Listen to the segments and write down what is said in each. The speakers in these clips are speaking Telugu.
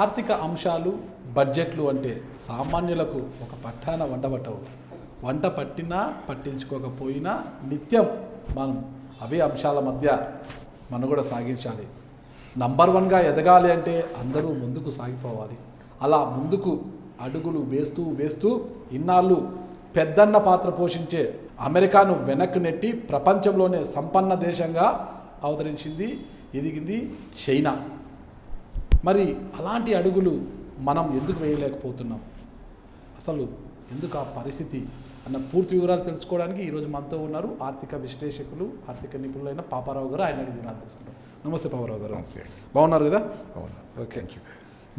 ఆర్థిక అంశాలు బడ్జెట్లు అంటే సామాన్యులకు ఒక పట్టాన వంటబట్టవు. వంట పట్టినా పట్టించుకోకపోయినా నిత్యం మనం అవే అంశాల మధ్య మనుగడ సాగించాలి. నంబర్ 1గా ఎదగాలి అంటే అందరూ ముందుకు సాగిపోవాలి. అలా ముందుకు అడుగులు వేస్తూ వేస్తూ ఇన్నాళ్ళు పెద్దన్న పాత్ర పోషించే అమెరికాను వెనక్కి నెట్టి ప్రపంచంలోనే సంపన్న దేశంగా అవతరించింది, ఎదిగింది చైనా. మరి అలాంటి అడుగులు మనం ఎందుకు వేయలేకపోతున్నాం, అసలు ఎందుకు ఆ పరిస్థితి అన్న పూర్తి వివరాలు తెలుసుకోవడానికి ఈరోజు మనతో ఉన్నారు ఆర్థిక విశ్లేషకులు, ఆర్థిక నిపుణులైన పాపారావు గారు. ఆయన వివరాలు తెలుసుకుంటాం. నమస్తే పాపారావు గారు. నమస్తే. బాగున్నారు కదా? బాగున్నా. Okay, thank you.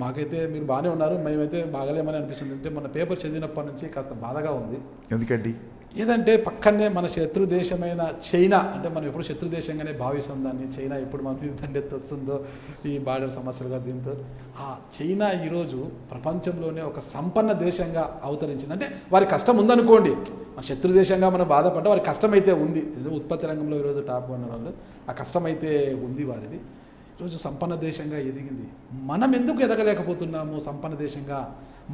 మాకైతే మీరు బాగానే ఉన్నారు, మేమైతే బాగలేమని అనిపిస్తుంది. అంటే మన పేపర్ చదివినప్పటి నుంచి కాస్త బాధగా ఉంది. ఎందుకండి? ఏదంటే పక్కనే మన శత్రు దేశమైన చైనా, అంటే మనం ఎప్పుడు శత్రు దేశంగానే భావిస్తాం దాన్ని. చైనా ఎప్పుడు మన మీద దండెత్తొస్తుందో ఈ బార్డర్ సమస్యలుగా దీంతో ఆ చైనా ఈరోజు ప్రపంచంలోనే ఒక సంపన్న దేశంగా అవతరించింది. అంటే వారి కష్టం ఉందనుకోండి, మన శత్రు దేశంగా మనం బాధపడ్డా వారి కష్టమైతే ఉంది. ఉత్పత్తి రంగంలో ఈరోజు టాప్ ఉన్న వాళ్ళు, ఆ కష్టమైతే ఉంది వారిది. ఈరోజు సంపన్న దేశంగా ఎదిగింది. మనం ఎందుకు ఎదగలేకపోతున్నాము సంపన్న దేశంగా?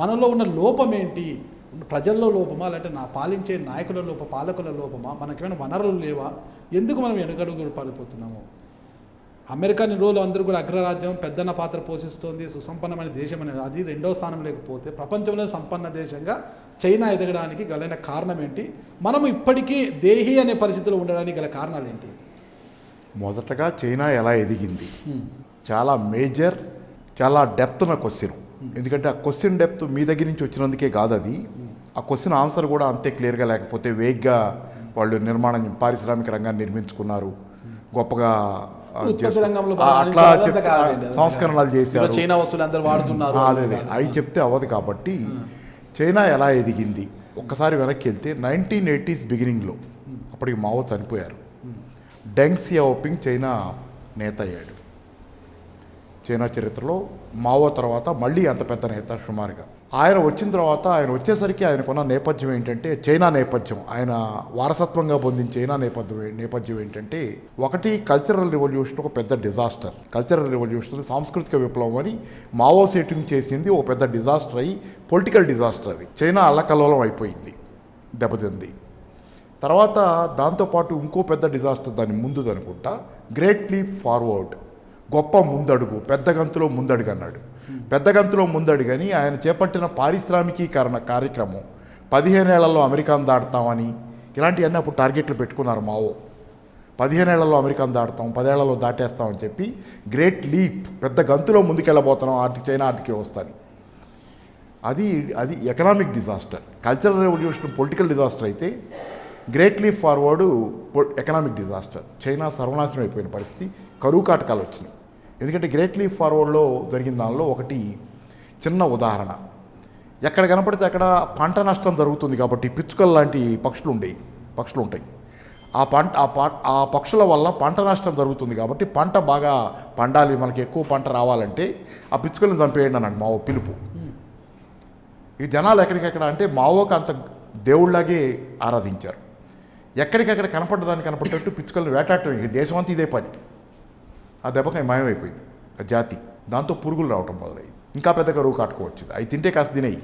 మనలో ఉన్న లోపం ఏంటి? ప్రజల్లో లోపమా, లేదంటే పాలించే నాయకుల లోప, పాలకుల లోపమా, మనకేమైనా వనరులు లేవా? ఎందుకు మనం వెనకడుగు పడిపోతున్నాము? అమెరికన్ రోజులు అందరూ కూడా అగ్రరాజ్యం పెద్దన్న పాత్ర పోషిస్తోంది, సుసంపన్నమైన దేశం అనేది, అది 2వ స్థానం. లేకపోతే ప్రపంచంలో సంపన్న దేశంగా చైనా ఎదగడానికి గలైన కారణం ఏంటి? మనము ఇప్పటికీ దేహి అనే పరిస్థితిలో ఉండడానికి గల కారణాలు ఏంటి? మొదటగా చైనా ఎలా ఎదిగింది చాలా మేజర్, చాలా డెప్త్ ఉన్న క్వశ్చన్. ఎందుకంటే ఆ క్వశ్చన్ డెప్త్ మీ దగ్గర నుంచి వచ్చినందుకే కాదు, అది ఆ క్వశ్చన్ ఆన్సర్ కూడా అంతే క్లియర్గా లేకపోతే వేగ్గా వాళ్ళు పారిశ్రామిక రంగాన్ని నిర్మించుకున్నారు, గొప్పగా అట్లా సంస్కరణలు చేశారు, చైనా వస్తువులు అందరూ వాడుతున్నారు, అదే అవి చెప్తే అవ్వదు. కాబట్టి చైనా ఎలా ఎదిగింది ఒక్కసారి వెనక్కి వెళ్తే 1980s బిగినింగ్లో, అప్పటికి మావో చనిపోయారు, డెంగ్ సియాఓపింగ్ చైనా నేత అయ్యాడు. చైనా చరిత్రలో మావో తర్వాత మళ్ళీ అంత పెద్ద నేత సుమారుగా. ఆయన వచ్చిన తర్వాత, ఆయన వచ్చేసరికి ఆయనకున్న నేపథ్యం ఏంటంటే చైనా నేపథ్యం, ఆయన వారసత్వంగా పొందిన చైనా నేపథ్యం ఏంటంటే, ఒకటి కల్చరల్ రెవల్యూషన్ ఒక పెద్ద డిజాస్టర్. కల్చరల్ రెవల్యూషన్ సాంస్కృతిక విప్లవం అని మావో సెట్టింగ్ చేసింది ఒక పెద్ద డిజాస్టర్ అయ్యి పొలిటికల్ డిజాస్టర్. అది చైనా అల్లకల్లోలం అయిపోయింది, దెబ్బతింది. తర్వాత దాంతోపాటు ఇంకో పెద్ద డిజాస్టర్ దాని ముందుది అనుకుంటా, గ్రేట్ లీప్ ఫార్వర్డ్, గొప్ప ముందడుగు, పెద్ద గంతులో ముందడుగు అన్నాడు. పెద్ద గంతులో ముందడుగు అని ఆయన చేపట్టిన పారిశ్రామికీకరణ కార్యక్రమం 15 ఏళ్లలో అమెరికాను దాటుతామని, ఇలాంటివన్నీ అప్పుడు టార్గెట్లు పెట్టుకున్నారు మావో. 15 ఏళ్లలో అమెరికాను దాటుతాం, 10 ఏళ్లలో దాటేస్తామని చెప్పి గ్రేట్ లీప్, పెద్ద గంతులో ముందుకెళ్ళబోతున్నాం చైనా ఆర్థిక వ్యవస్థని. అది economic disaster. Cultural revolution political disaster అయితే great leap forward economic disaster. China సర్వనాశనం అయిపోయిన పరిస్థితి, కరువు కాటకాలు వచ్చినాయి. ఎందుకంటే గ్రేట్ లీప్ ఫార్వర్డ్లో జరిగిన దానిలో ఒకటి చిన్న ఉదాహరణ, ఎక్కడ కనపడితే అక్కడ పంట నష్టం జరుగుతుంది కాబట్టి పిచ్చుకలు లాంటి పక్షులు ఉంటాయి. ఆ పక్షుల వల్ల పంట నష్టం జరుగుతుంది కాబట్టి పంట బాగా పండాలి, మనకి ఎక్కువ పంట రావాలంటే ఆ పిచ్చుకలను చంపేయండి అన్నాడు మావో పిలుపు. ఈ జనాలు ఎక్కడికెక్కడ అంటే మావోకి అంత దేవుళ్ళలాగే ఆరాధించారు. ఎక్కడికక్కడ కనపడ్డట్టు పిచ్చుకలను వేటాడటం, ఈ దేశం అంతా ఇదే పని. ఆ దెబ్బకి మాయమైపోయింది ఆ జాతి. దాంతో పురుగులు రావటం మొదలయ్యి, ఇంకా పెద్ద కరువు కాటుకోవచ్చింది. అవి తింటే కాస్త తినేయి,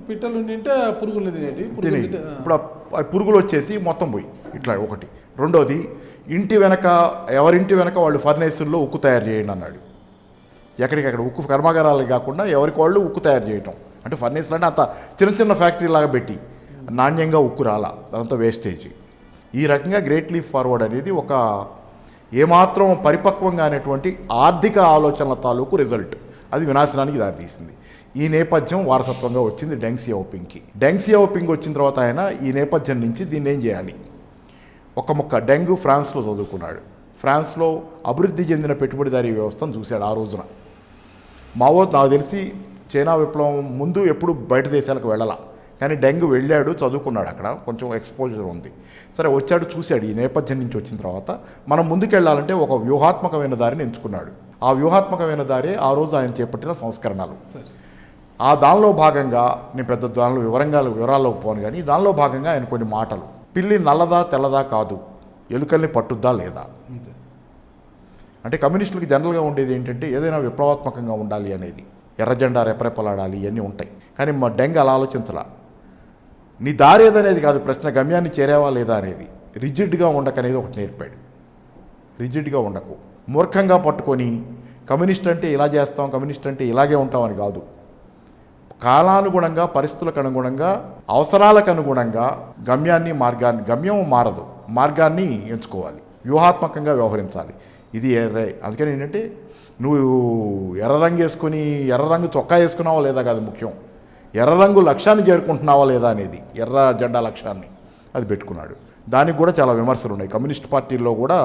పిట్టలు తింటే పురుగులు తినేయి. ఇప్పుడు ఆ పురుగులు వచ్చేసి మొత్తం పోయి ఇట్లా ఒకటి. రెండోది, ఎవరింటి వెనక వాళ్ళు ఫర్నేసుల్లో ఉక్కు తయారు చేయండి అన్నాడు. ఎక్కడికక్కడ ఉక్కు కర్మాగారాలు కాకుండా ఎవరికి వాళ్ళు ఉక్కు తయారు చేయటం. అంటే ఫర్నేసులు అంటే అంత చిన్న ఫ్యాక్టరీ లాగా పెట్టి నాణ్యంగా ఉక్కు రాలా, అదంతా వేస్టేజ్. ఈ రకంగా గ్రేట్ లీప్ ఫార్వర్డ్ అనేది ఒక ఏమాత్రం పరిపక్వంగా అనేటువంటి ఆర్థిక ఆలోచనల తాలూకు రిజల్ట్. అది వినాశనానికి దారితీసింది. ఈ నేపథ్యం వారసత్వంగా వచ్చింది డెంగ్ సియాఓపింగ్కి. డెంగ్ సియాఓపింగ్ వచ్చిన తర్వాత ఆయన ఈ నేపథ్యం నుంచి దీన్ని ఏం చేయాలి, డెంగ్ ఫ్రాన్స్లో చదువుకున్నాడు. ఫ్రాన్స్లో అభివృద్ధి చెందిన పెట్టుబడిదారీ వ్యవస్థను చూశాడు ఆ రోజున. మావో నాకు తెలిసి చైనా విప్లవం ముందు ఎప్పుడు బయట దేశాలకు వెళ్ళాల, కానీ డెంగ్ వెళ్ళాడు, చదువుకున్నాడు, అక్కడ కొంచెం ఎక్స్పోజర్ ఉంది. సరే వచ్చాడు, చూశాడు. ఈ నేపథ్యం నుంచి వచ్చిన తర్వాత మనం ముందుకెళ్ళాలంటే ఒక వ్యూహాత్మకమైన దారిని ఎంచుకున్నాడు. ఆ వ్యూహాత్మకమైన దారే ఆ రోజు ఆయన చేపట్టిన సంస్కరణలు. ఆ దానిలో భాగంగా, నేను పెద్ద దానిలో వివరాల్లోకి పోను, కానీ దానిలో భాగంగా ఆయన కొన్ని మాటలు, పిల్లి నల్లదా తెల్లదా కాదు, ఎలుకల్ని పట్టుద్దా లేదా. అంటే కమ్యూనిస్టులకి జనరల్గా ఉండేది ఏంటంటే ఏదైనా విప్లవాత్మకంగా ఉండాలి అనేది. ఎర్ర జెండా రెపరెపలాడాలి ఇవన్నీ ఉంటాయి. కానీ మా డెంగ్ అలా ఆలోచించలా. నీ దారి ఏదనేది కాదు ప్రశ్న, గమ్యాన్ని చేరావా లేదా అనేది. రిజిడ్గా ఉండకనేది ఒకటి నేర్పాడు. రిజిడ్గా ఉండకు, మూర్ఖంగా పట్టుకొని కమ్యూనిస్ట్ అంటే ఇలా చేస్తాం, కమ్యూనిస్ట్ అంటే ఇలాగే ఉంటామని కాదు. కాలానుగుణంగా, పరిస్థితులకు అనుగుణంగా, అవసరాలకు అనుగుణంగా మార్గాన్ని గమ్యం మారదు, మార్గాన్ని ఎంచుకోవాలి, వ్యూహాత్మకంగా వ్యవహరించాలి. ఇది అందుకని ఏంటంటే నువ్వు ఎర్ర రంగు వేసుకొని ఎర్ర రంగు చొక్కా వేసుకున్నావా లేదా కాదు ముఖ్యం, ఎర్ర రంగు లక్ష్యాన్ని చేరుకుంటున్నావా లేదా అనేది, ఎర్ర జెండా లక్ష్యాన్ని అది పెట్టుకున్నాడు. దానికి కూడా చాలా విమర్శలు ఉన్నాయి. కమ్యూనిస్ట్ పార్టీల్లో కూడా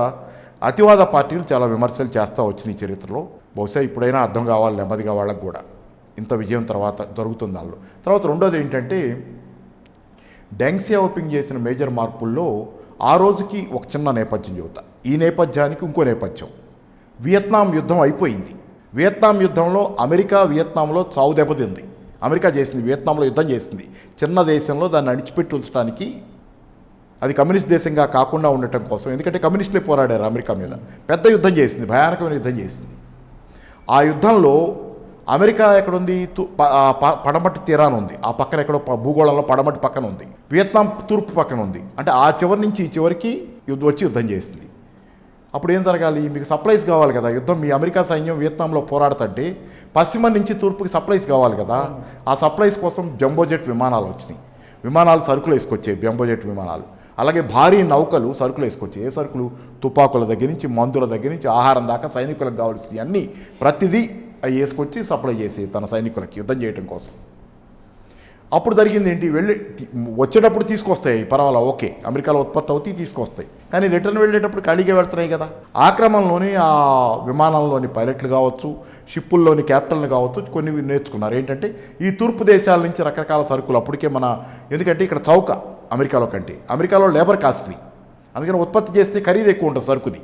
అతివాద పార్టీలు చాలా విమర్శలు చేస్తూ వచ్చినాయి చరిత్రలో. బహుశా ఇప్పుడైనా అర్థం కావాలి నెమ్మదిగా వాళ్ళకు కూడా, ఇంత విజయం తర్వాత జరుగుతుంది దానిలో. తర్వాత రెండోది ఏంటంటే డెంగ్ సియాఓపింగ్ చేసిన మేజర్ మార్పుల్లో ఆ రోజుకి ఒక చిన్న నేపథ్యం చెబుతా. ఈ నేపథ్యానికి ఇంకో నేపథ్యం, వియత్నాం యుద్ధం అయిపోయింది. వియత్నాం యుద్ధంలో అమెరికా వియత్నాంలో చావు దెబ్బతింది. అమెరికా చేసింది, వియత్నాంలో యుద్ధం చేసింది. చిన్న దేశంలో దాన్ని అణిచిపెట్టి ఉంచడానికి, అది కమ్యూనిస్ట్ దేశంగా కాకుండా ఉండటం కోసం, ఎందుకంటే కమ్యూనిస్టులే పోరాడారు అమెరికా మీద, పెద్ద యుద్ధం చేసింది, భయానకమైన యుద్ధం చేసింది. ఆ యుద్ధంలో అమెరికా ఎక్కడుంది, పడమటి తీరాన ఉంది. ఆ పక్కన ఎక్కడో భూగోళంలో పడమటి పక్కన ఉంది. వియత్నాం తూర్పు పక్కన ఉంది. అంటే ఆ చివరి నుంచి ఈ చివరికి యుద్ధం చేసింది. అప్పుడు ఏం జరగాలి, మీకు సప్లైస్ కావాలి కదా. యుద్ధం మీ అమెరికా సైన్యం వియత్నాంలో పోరాడుతుంటే పశ్చిమ నుంచి తూర్పుకి సప్లైస్ కావాలి కదా. ఆ సప్లైస్ కోసం జంబోజెట్ విమానాలు వచ్చినాయి. విమానాలు సరుకులు వేసుకొచ్చాయి, జంబోజెట్ విమానాలు. అలాగే భారీ నౌకలు సరుకులు వేసుకొచ్చాయి. ఏ సరుకులు, తుపాకుల దగ్గర నుంచి, మందుల దగ్గర నుంచి, ఆహారం దాకా, సైనికులకు కావాల్సినవి అన్నీ ప్రతిదీ అవి వేసుకొచ్చి సప్లై చేసి తన సైనికులకి యుద్ధం చేయడం కోసం. అప్పుడు జరిగింది ఏంటి, వచ్చేటప్పుడు తీసుకొస్తాయి పర్వాలా, ఓకే, అమెరికాలో ఉత్పత్తి అవుతాయి, తీసుకొస్తాయి. కానీ రిటర్న్ వెళ్ళేటప్పుడు ఖాళీగా వెళ్తున్నాయి కదా. ఆ క్రమంలోనే ఆ విమానంలోని పైలట్లు కావచ్చు, షిప్పుల్లోని క్యాప్టెన్లు కావచ్చు, కొన్ని నేర్చుకున్నారు. ఏంటంటే ఈ తూర్పు దేశాల నుంచి రకరకాల సరుకులు అప్పటికే ఎందుకంటే ఇక్కడ చౌక అమెరికాలో కంటే, అమెరికాలో లేబర్ కాస్ట్లీ, అందుకని ఉత్పత్తి చేస్తే ఖరీదు ఎక్కువ ఉంటుంది సరుకుది.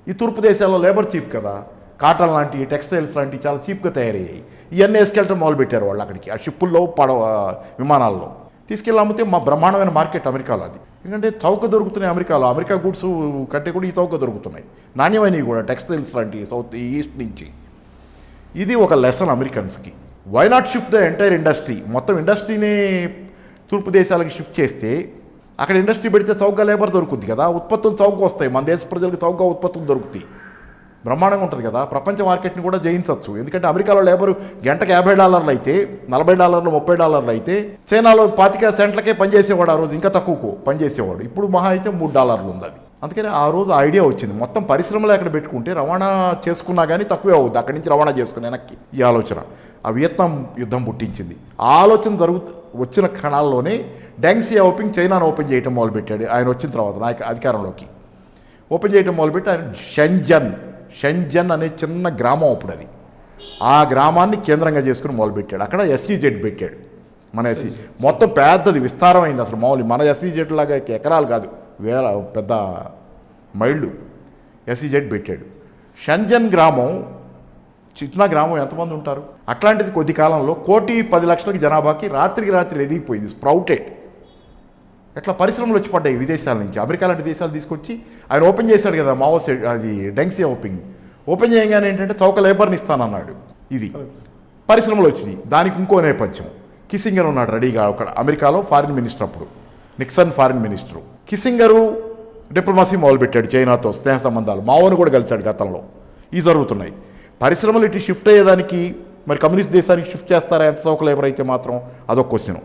ఈ తూర్పు దేశాల్లో లేబర్ చీప్ కదా, కాటన్ లాంటివి, టెక్స్టైల్స్ లాంటివి చాలా చీప్గా తయారయ్యాయి. ఇవన్నీ వేసుకెళ్ళటం మొదలుపెట్టారు వాళ్ళు అక్కడికి. ఆ షిప్పుల్లో విమానాల్లో తీసుకెళ్ళి అమ్మితే బ్రహ్మాండమైన మార్కెట్ అమెరికాలో అది. ఎందుకంటే చౌక దొరుకుతున్నాయి అమెరికాలో. అమెరికా గూడ్స్ కంటే కూడా ఈ చౌక దొరుకుతున్నాయి, నాణ్యమైనవి కూడా, టెక్స్టైల్స్ లాంటివి సౌత్ ఈస్ట్ నుంచి. ఇది ఒక లెసన్ అమెరికన్స్కి. Why not shift the entire industry, మొత్తం ఇండస్ట్రీనే తూర్పు దేశాలకు షిఫ్ట్ చేస్తే అక్కడ ఇండస్ట్రీ పెడితే చౌకగా లేబర్ దొరుకుద్ది కదా, ఉత్పత్తులు చౌకగా వస్తాయి, మన దేశ ప్రజలకు చౌకగా ఉత్పత్తులు దొరుకుతాయి, బ్రహ్మాండంగా ఉంటుంది కదా. ప్రపంచ మార్కెట్ని కూడా జయించవచ్చు. ఎందుకంటే అమెరికాలో లేబరు గంటకు $50 అయితే, $40, $30 అయితే, చైనాలో 25 సెంట్లకే పనిచేసేవాడు ఆ రోజు, ఇంకా తక్కువకు పనిచేసేవాడు. ఇప్పుడు మహా అయితే $3 ఉంది అది. అందుకని ఆ రోజు ఐడియా వచ్చింది, మొత్తం పరిశ్రమలు ఎక్కడ పెట్టుకుంటే రవాణా చేసుకున్నా కానీ తక్కువే అవుద్ది, అక్కడి నుంచి రవాణా చేసుకుని వెనక్కి. ఈ ఆలోచన ఆ వియత్నాం యుద్ధం పుట్టించింది. ఆ ఆలోచన వచ్చిన క్షణాల్లోనే డెంగ్ సియాఓపింగ్ చైనాను ఓపెన్ చేయడం మొదలుపెట్టాడు. ఆయన వచ్చిన తర్వాత అధికారంలోకి ఓపెన్ చేయడం మొదలుపెట్టి ఆయన షెంజన్ అనే చిన్న గ్రామం అప్పుడు అది. ఆ గ్రామాన్ని కేంద్రంగా చేసుకుని మొదలుపెట్టాడు. అక్కడ SEZ పెట్టాడు. మన మొత్తం పెద్దది విస్తారమైంది. అసలు మామూలు మన SEZ లాగా ఎకరాలు కాదు, పెద్ద మైళ్ళు SEZ పెట్టాడు. షెంజన్ గ్రామం చిన్న గ్రామం, ఎంతమంది ఉంటారు? అట్లాంటిది కొద్ది కాలంలో 1,10,00,000 జనాభాకి రాత్రికి రాత్రి ఎదిగిపోయింది, స్ప్రౌటెడ్. ఎట్లా పరిశ్రమలు వచ్చి పడ్డాయి విదేశాల నుంచి, అమెరికా లాంటి దేశాలు తీసుకొచ్చి ఆయన ఓపెన్ చేశాడు కదా. అది డెంగ్ సియాఓపింగ్ ఓపెన్ చేయగానే ఏంటంటే చౌక లేబర్ని ఇస్తానన్నాడు. ఇది పరిశ్రమలు వచ్చినాయి. దానికి ఇంకో నేపథ్యం, కిస్సింగర్ ఉన్నాడు రెడీగా అక్కడ అమెరికాలో ఫారిన్ మినిస్టర్, అప్పుడు నిక్సన్ ఫారిన్ మినిస్టరు. కిస్సింగరు డిప్లొమసీ మొదలుపెట్టాడు చైనాతో, స్నేహ సంబంధాలు. మావోని కూడా కలిశాడు గతంలో. ఇవి జరుగుతున్నాయి. పరిశ్రమలు ఇటు షిఫ్ట్ అయ్యేదానికి మరి కమ్యూనిస్ట్ దేశానికి షిఫ్ట్ చేస్తారా ఎంత చౌక లేబర్ అయితే మాత్రం, అదొక క్వశ్చన్.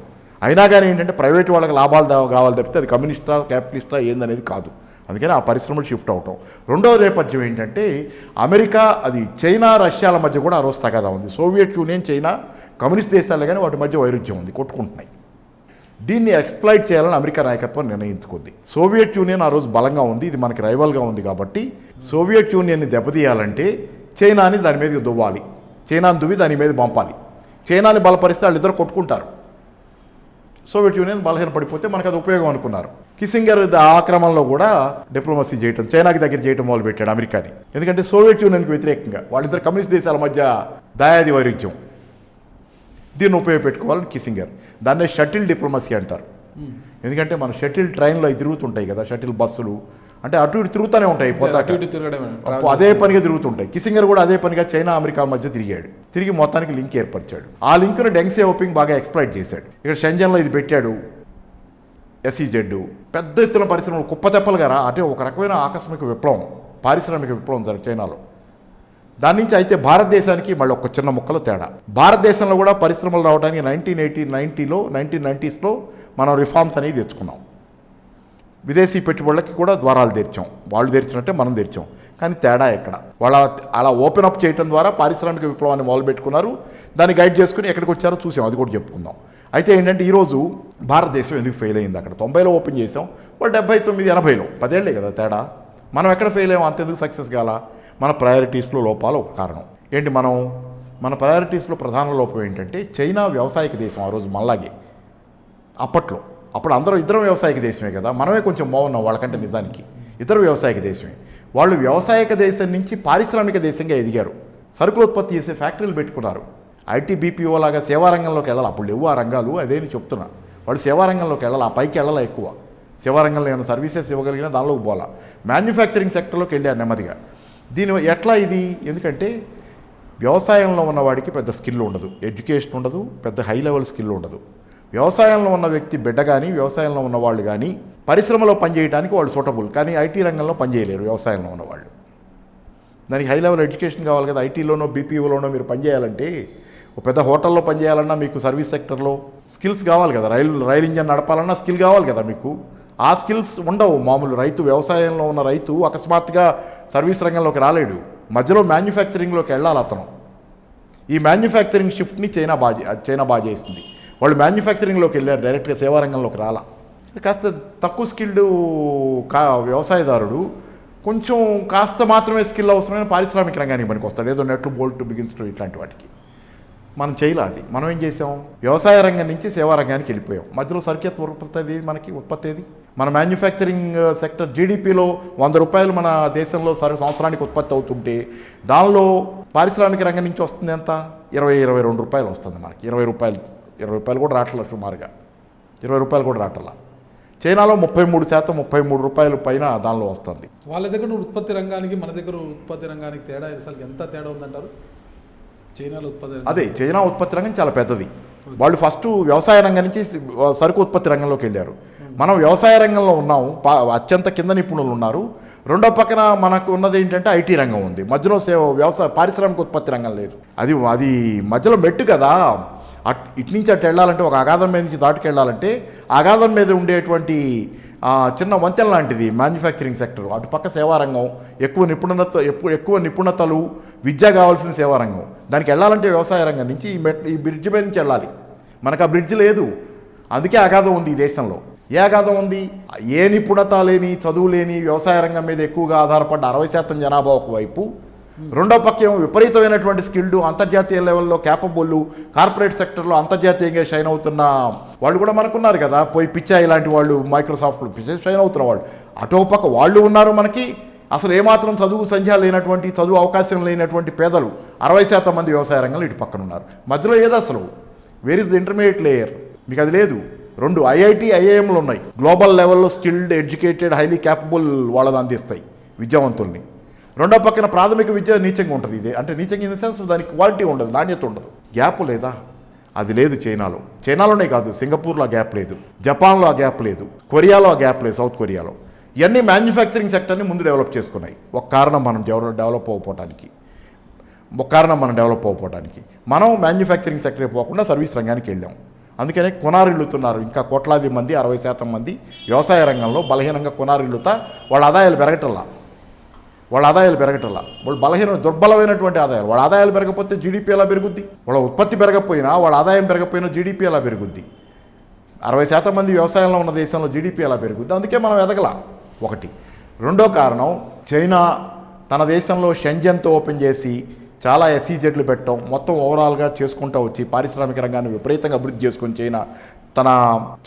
అయినా కానీ ఏంటంటే ప్రైవేట్ వాళ్ళకి లాభాలు కావాలి తప్పితే అది కమ్యూనిస్టా క్యాపిటలిస్టా ఏందనేది కాదు. అందుకని ఆ పరిశ్రమలు షిఫ్ట్ అవటం. రెండవ నేపథ్యం ఏంటంటే అమెరికా, అది చైనా రష్యాల మధ్య కూడా ఆ రోజు తగాదా ఉంది. సోవియట్ యూనియన్, చైనా కమ్యూనిస్ట్ దేశాలే కానీ వాటి మధ్య వైరుధ్యం ఉంది, కొట్టుకుంటున్నాయి. దీన్ని ఎక్స్ప్లాయిట్ చేయాలని అమెరికా నాయకత్వం నిర్ణయించుకుంది. సోవియట్ యూనియన్ ఆ రోజు బలంగా ఉంది, ఇది మనకి రైవల్గా ఉంది కాబట్టి సోవియట్ యూనియన్ని దెబ్బతీయాలంటే చైనాని దాని మీద దువ్వాలి, చైనాని దువ్వి దాని మీద పంపాలి. చైనాని బలపరిస్తే వాళ్ళిద్దరు కొట్టుకుంటారు. సోవియట్ యూనియన్ బలహీన పడిపోతే మనకు అది ఉపయోగం అనుకున్నారు. కిస్సింగర్ ఆ క్రమంలో కూడా డిప్లొమసీ చేయటం, చైనాకి దగ్గర చేయటం మొదలుపెట్టాడు అమెరికాని. ఎందుకంటే సోవియట్ యూనియన్కి వ్యతిరేకంగా వాళ్ళిద్దరు కమ్యూనిస్ట్ దేశాల మధ్య దాయాది వైరుధ్యం, దీన్ని ఉపయోగపెట్టుకోవాలని కిస్సింగర్. దాన్నే షటిల్ డిప్లొమసీ అంటారు. ఎందుకంటే మన షటిల్ ట్రైన్లో అవి తిరుగుతుంటాయి కదా, షటిల్ బస్సులు, అంటే అటు ఇటు తిరుగుతూనే ఉంటాయి పొద్దాక. అటు ఇటు తిరగడమే. అదే పనిగా తిరుగుతుంటాయి. కిసింగర్ కూడా అదే పనిగా చైనా అమెరికా మధ్య తిరిగాడు. తిరిగి మొత్తానికి లింక్ ఏర్పరిచాడు. ఆ లింక్ను డెంగ్ సియాఓపింగ్ బాగా ఎక్స్ప్లాయిట్ చేశాడు. ఇక్కడ షెంజన్లో ఇది పెట్టాడు ఎస్ఈజెడ్. పెద్ద ఎత్తున పరిశ్రమలు కుప్పచెప్పలుగారా అంటే ఒక రకమైన ఆకస్మిక విప్లవం, పారిశ్రామిక విప్లవం చైనాలో. దాని నుంచి అయితే భారతదేశానికి మళ్ళీ ఒక చిన్న ముక్కలో తేడా. భారతదేశంలో కూడా పరిశ్రమలు రావడానికి 1990s మనం రిఫార్మ్స్ అనేది తెచ్చుకున్నాం. విదేశీ పెట్టుబడులకి కూడా ద్వారాలు తెరిచాం. వాళ్ళు తెరిచినట్టే మనం తెరిచాం. కానీ తేడా ఎక్కడ? వాళ్ళ అలా ఓపెన్ అప్ చేయడం ద్వారా పారిశ్రామిక విప్లవాన్ని మొదలుపెట్టుకున్నారు. దాన్ని గైడ్ చేసుకుని ఎక్కడికి వచ్చారో చూసాం, అది కూడా చెప్పుకుందాం. అయితే ఏంటంటే ఈరోజు భారతదేశం ఎందుకు ఫెయిల్ అయింది? అక్కడ 90లో ఓపెన్ చేసాం, వాళ్ళు 79, 80లో 10 ఏళ్లే కదా తేడా. మనం ఎక్కడ ఫెయిల్ అయ్యాం? అంతెందుకు సక్సెస్ కాల? మన ప్రయారిటీస్లో లోపాలు ఒక కారణం. ఏంటి మన ప్రయారిటీస్లో ప్రధాన లోపం ఏంటంటే చైనా వ్యవసాయక దేశం ఆ రోజు మనలాగే. అప్పుడు అందరూ ఇద్దరం వ్యవసాయక దేశమే కదా, మనమే కొంచెం బాగున్నాం వాళ్ళకంటే. నిజానికి ఇతర వ్యవసాయక దేశమే. వాళ్ళు వ్యవసాయక దేశం నుంచి పారిశ్రామిక దేశంగా ఎదిగారు. సరుకులు ఉత్పత్తి చేసే ఫ్యాక్టరీలు పెట్టుకున్నారు. ఐటీ బీపీఓ లాగా సేవారంగంలోకి వెళ్ళాలి. అప్పుడు లేవు ఆ రంగాలు, అదేని చెప్తున్నా. వాళ్ళు సేవారంగంలోకి వెళ్ళాలి, ఆ పైకి వెళ్ళాలి ఎక్కువ. సేవారంగంలో ఏమైనా సర్వీసెస్ ఇవ్వగలిగినా దానిలోకి పోలా. మ్యానుఫ్యాక్చరింగ్ సెక్టర్లోకి వెళ్ళారు నెమ్మదిగా. దీని ఎట్లా ఇది? ఎందుకంటే వ్యవసాయంలో ఉన్నవాడికి పెద్ద స్కిల్ ఉండదు, ఎడ్యుకేషన్ ఉండదు, పెద్ద హై లెవెల్ స్కిల్ ఉండదు. వ్యవసాయంలో ఉన్న వ్యక్తి బిడ్డ కానీ వ్యవసాయంలో ఉన్నవాళ్ళు కానీ పరిశ్రమలో పనిచేయడానికి వాళ్ళు సూటబుల్, కానీ ఐటీ రంగంలో పనిచేయలేరు వ్యవసాయంలో ఉన్నవాళ్ళు. దానికి హై లెవెల్ ఎడ్యుకేషన్ కావాలి కదా. ఐటీలోనో బీపీఓలోనో మీరు పనిచేయాలంటే, ఒక పెద్ద హోటల్లో పనిచేయాలన్నా మీకు సర్వీస్ సెక్టర్లో స్కిల్స్ కావాలి కదా. రైలు ఇంజన్ నడపాలన్నా స్కిల్ కావాలి కదా మీకు. ఆ స్కిల్స్ ఉండవు. మామూలు వ్యవసాయంలో ఉన్న రైతు అకస్మాత్తుగా సర్వీస్ రంగంలోకి రాలేడు. మధ్యలో మ్యానుఫ్యాక్చరింగ్లోకి వెళ్ళాలి అతను. ఈ మ్యానుఫ్యాక్చరింగ్ షిఫ్ట్ని చైనా బాగా చేసింది. వాళ్ళు మ్యానుఫ్యాక్చరింగ్లోకి వెళ్ళారు, డైరెక్ట్గా సేవారంగంలోకి రాలా. కాస్త తక్కువ స్కిల్డ్ వ్యవసాయదారుడు కొంచెం కాస్త మాత్రమే స్కిల్ అవసరమైన పారిశ్రామిక రంగానికి పనికి వస్తాడు. ఏదో నెట్లు బోల్ట్ బిగిన్స్ ఇట్లాంటి వాటికి. మనం చేయలే అది. మనం ఏం చేసాం? వ్యవసాయ రంగం నుంచి సేవా రంగానికి వెళ్ళిపోయాం. మధ్యలో సరికేత్ ఉత్పత్తి ఏది? మన మ్యానుఫ్యాక్చరింగ్ సెక్టర్ జీడిపిలో 100 రూపాయలు మన దేశంలో సంవత్సరానికి ఉత్పత్తి అవుతుంటే దానిలో పారిశ్రామిక రంగం నుంచి వస్తుంది ఎంత? 22 రూపాయలు వస్తుంది మనకి. 20 రూపాయలు కూడా రావట్లేదు, సుమారుగా 20 రూపాయలు కూడా రావట్లా. చైనాలో 33%, 33 రూపాయలు పైన దానిలో వస్తుంది. వాళ్ళ దగ్గర ఉత్పత్తి రంగానికి మన దగ్గర ఉత్పత్తి రంగానికి తేడా అసలు ఎంత తేడా ఉందంటారు? చైనాలో ఉత్పత్తి అదే చైనా ఉత్పత్తి రంగం చాలా పెద్దది. వాళ్ళు ఫస్ట్ వ్యవసాయ రంగం నుంచి సరుకు ఉత్పత్తి రంగంలోకి వెళ్ళారు. మనం వ్యవసాయ రంగంలో ఉన్నాము, అత్యంత కింద నిపుణులు ఉన్నారు. రెండో పక్కన మనకు ఉన్నది ఏంటంటే ఐటీ రంగం ఉంది. మధ్యలో పారిశ్రామిక ఉత్పత్తి రంగం లేదు. అది మధ్యలో మెట్టు కదా. ఇటు నుంచి అటు వెళ్ళాలంటే, ఒక అగాధం మీద నుంచి దాటుకు వెళ్ళాలంటే అగాధం మీద ఉండేటువంటి చిన్న వంతెన లాంటిది మ్యానుఫ్యాక్చరింగ్ సెక్టర్. అటు పక్క సేవారంగం, ఎక్కువ నిపుణతలు, విద్య కావాల్సిన సేవారంగం. దానికి వెళ్ళాలంటే వ్యవసాయ రంగం నుంచి ఈ బ్రిడ్జ్ మీద నుంచి వెళ్ళాలి. మనకు ఆ బ్రిడ్జ్ లేదు, అందుకే అగాధం ఉంది ఈ దేశంలో. ఏ అగాధం ఉంది? ఏ నిపుణత లేని, చదువు లేని వ్యవసాయ రంగం మీద ఎక్కువగా ఆధారపడ్డ 60% జనాభా ఒకవైపు, రెండో పక్కేమో విపరీతమైనటువంటి స్కిల్డ్, అంతర్జాతీయ లెవెల్లో క్యాపబుల్, కార్పొరేట్ సెక్టర్లో అంతర్జాతీయంగా షైన్ అవుతున్న వాళ్ళు కూడా మనకున్నారు కదా. పిచ్చా ఇలాంటి వాళ్ళు, మైక్రోసాఫ్ట్లో షైన్ అవుతున్న వాళ్ళు. అటో పక్క వాళ్ళు ఉన్నారు మనకి. అసలు ఏమాత్రం చదువు సంధ్య లేనటువంటి, చదువు అవకాశం లేనటువంటి పేదలు 60% మంది వ్యవసాయ రంగంలో ఇటు పక్కన ఉన్నారు. మధ్యలో ఏదో అసలు where is the intermediate layer? మీకు అది లేదు. 2 ఐఐటి, ఐఐఎంలు ఉన్నాయి. గ్లోబల్ లెవెల్లో స్కిల్డ్, ఎడ్యుకేటెడ్, హైలీ క్యాపబుల్ వాళ్ళని అందిస్తాయి విద్యావంతుల్ని. రెండో పక్కన ప్రాథమిక విద్య నీచంగా ఉంటుంది. ఇదే అంటే నీచంగా ఇన్ ద సెన్స్ దానికి క్వాలిటీ ఉండదు, నాణ్యత ఉండదు. గ్యాప్ లేదా? అది లేదు చైనాలోనే కాదు, సింగపూర్లో ఆ గ్యాప్ లేదు, జపాన్లో ఆ గ్యాప్ లేదు, కొరియాలో ఆ గ్యాప్ లేదు, సౌత్ కొరియాలో. ఇవన్నీ మ్యానుఫ్యాక్చరింగ్ సెక్టర్ని ముందు డెవలప్ చేసుకున్నాయి. ఒక కారణం మనం డెవలప్ అవ్వకపోవటానికి మనం మ్యానుఫ్యాక్చరింగ్ సెక్టర్కి పోకుండా సర్వీస్ రంగానికి వెళ్ళాం. అందుకనే కొనారిల్లుతున్నారు ఇంకా కోట్లాది మంది, 60% మంది వ్యవసాయ రంగంలో బలహీనంగా కొనారిల్లుతా వాళ్ళ ఆదాయాలు పెరగటల్లా. వాళ్ళు దుర్బలమైనటువంటి ఆదాయాలు. వాళ్ళ ఆదాయాలు పెరగకపోతే జీడిపి ఎలా పెరుగుద్ది? వాళ్ళ ఉత్పత్తి పెరగకపోయినా, వాళ్ళ ఆదాయం పెరగకపోయినా జీడిపి ఎలా పెరుగుద్ది? 60% మంది వ్యవసాయంలో ఉన్న దేశంలో జీడిపి ఎలా పెరుగుద్ది? అందుకే మనం ఎదగల. ఒకటి. రెండో కారణం, చైనా తన దేశంలో షెంజన్తో ఓపెన్ చేసి చాలా ఎస్ఈజెడ్లు పెట్టడం, మొత్తం ఓవరాల్గా చేసుకుంటూ వచ్చి పారిశ్రామిక రంగాన్ని విపరీతంగా అభివృద్ధి చేసుకొని చైనా తన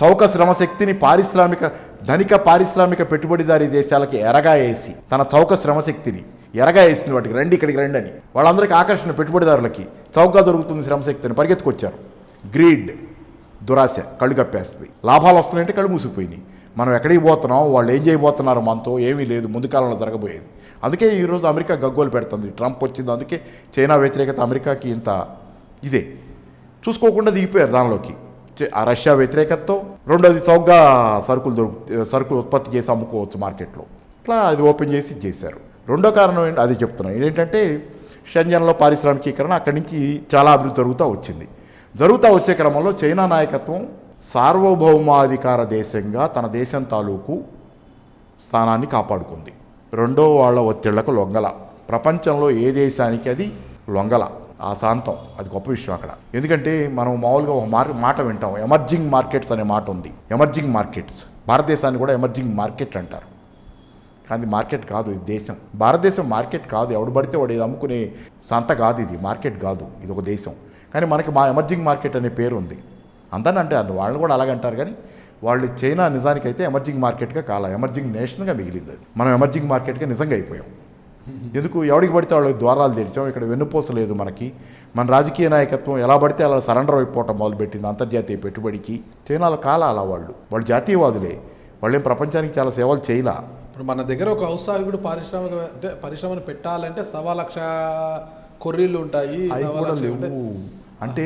చౌక శ్రమశక్తిని ధనిక పారిశ్రామిక పెట్టుబడిదారీ దేశాలకి వేసి, తన చౌక శ్రమశక్తిని వేసింది. వాటికి రండి, ఇక్కడికి రండి అని. వాళ్ళందరికీ ఆకర్షణ, పెట్టుబడిదారులకి చౌకగా దొరుకుతుంది శ్రమశక్తిని పరిగెత్తుకొచ్చారు. గ్రీడ్, దురాశ కళ్ళు కప్పేస్తుంది. లాభాలు వస్తున్నాయంటే కళ్ళు మూసిపోయినాయి. మనం ఎక్కడికి పోతున్నాం, వాళ్ళు ఏం చేయబోతున్నారు మనతో, ఏమీ లేదు ముందు కాలంలో జరగబోయేది. అందుకే ఈరోజు అమెరికా గగ్గోలు పెడుతుంది, ట్రంప్ వచ్చింది, అందుకే చైనా వ్యతిరేకత అమెరికాకి ఇంత ఇదే. చూసుకోకుండా దిగిపోయారు దానిలోకి. ఆ రష్యా వ్యతిరేకతతో, రెండోది చౌకగా సరుకులు ఉత్పత్తి చేసి అమ్ముకోవచ్చు మార్కెట్లో, ఇట్లా అది ఓపెన్ చేసి చేశారు. రెండో కారణం ఏంటి అది చెప్తున్నాను ఏంటంటే షెంజన్లో పారిశ్రామికీకరణ, అక్కడి నుంచి చాలా అభివృద్ధి జరుగుతూ వచ్చే క్రమంలో చైనా నాయకత్వం సార్వభౌమాధికార దేశంగా తన దేశం తాలూకు స్థానాన్ని కాపాడుకుంది. రెండో వాళ్ళ ఒత్తిళ్లకు లొంగల, ప్రపంచంలో ఏ దేశానికి అది లొంగల, ఆ శాంతం అది గొప్ప విషయం అక్కడ. ఎందుకంటే మనం మామూలుగా ఒక మాట వింటాం, ఎమర్జింగ్ మార్కెట్స్ అనే మాట ఉంది. ఎమర్జింగ్ మార్కెట్స్, భారతదేశాన్ని కూడా ఎమర్జింగ్ మార్కెట్ అంటారు. కానీ మార్కెట్ కాదు, ఇది దేశం. భారతదేశం మార్కెట్ కాదు, ఎవడు పడితే వాడు ఇది అమ్ముకునే సంత కాదు, ఇది మార్కెట్ కాదు, ఇది ఒక దేశం. కానీ మనకి ఎమర్జింగ్ మార్కెట్ అనే పేరు ఉంది. అందరిని అంటే వాళ్ళు కూడా అలాగంటారు, కానీ వాళ్ళు చైనా నిజానికైతే ఎమర్జింగ్ మార్కెట్గా ఎమర్జింగ్ నేషన్గా మిగిలింది అది. మనం ఎమర్జింగ్ మార్కెట్గా నిజంగా అయిపోయాం. ఎందుకు ఎవడికి పడితే వాళ్ళకి ద్వారాలు తెరిచాం, ఇక్కడ వెన్నుపోస లేదు మనకి. మన రాజకీయ నాయకత్వం ఎలా పడితే అలా సరెండర్ అయిపోవటం మొదలుపెట్టింది అంతర్జాతీయ పెట్టుబడికి. చైనాలో అలా వాళ్ళు జాతీయవాదులే, వాళ్ళేం ప్రపంచానికి చాలా సేవలు చేయలా. ఇప్పుడు మన దగ్గర ఒక ఔత్సాహికుడు పరిశ్రమను పెట్టాలంటే 1,00,000 కొర్రీలు ఉంటాయి, అంటే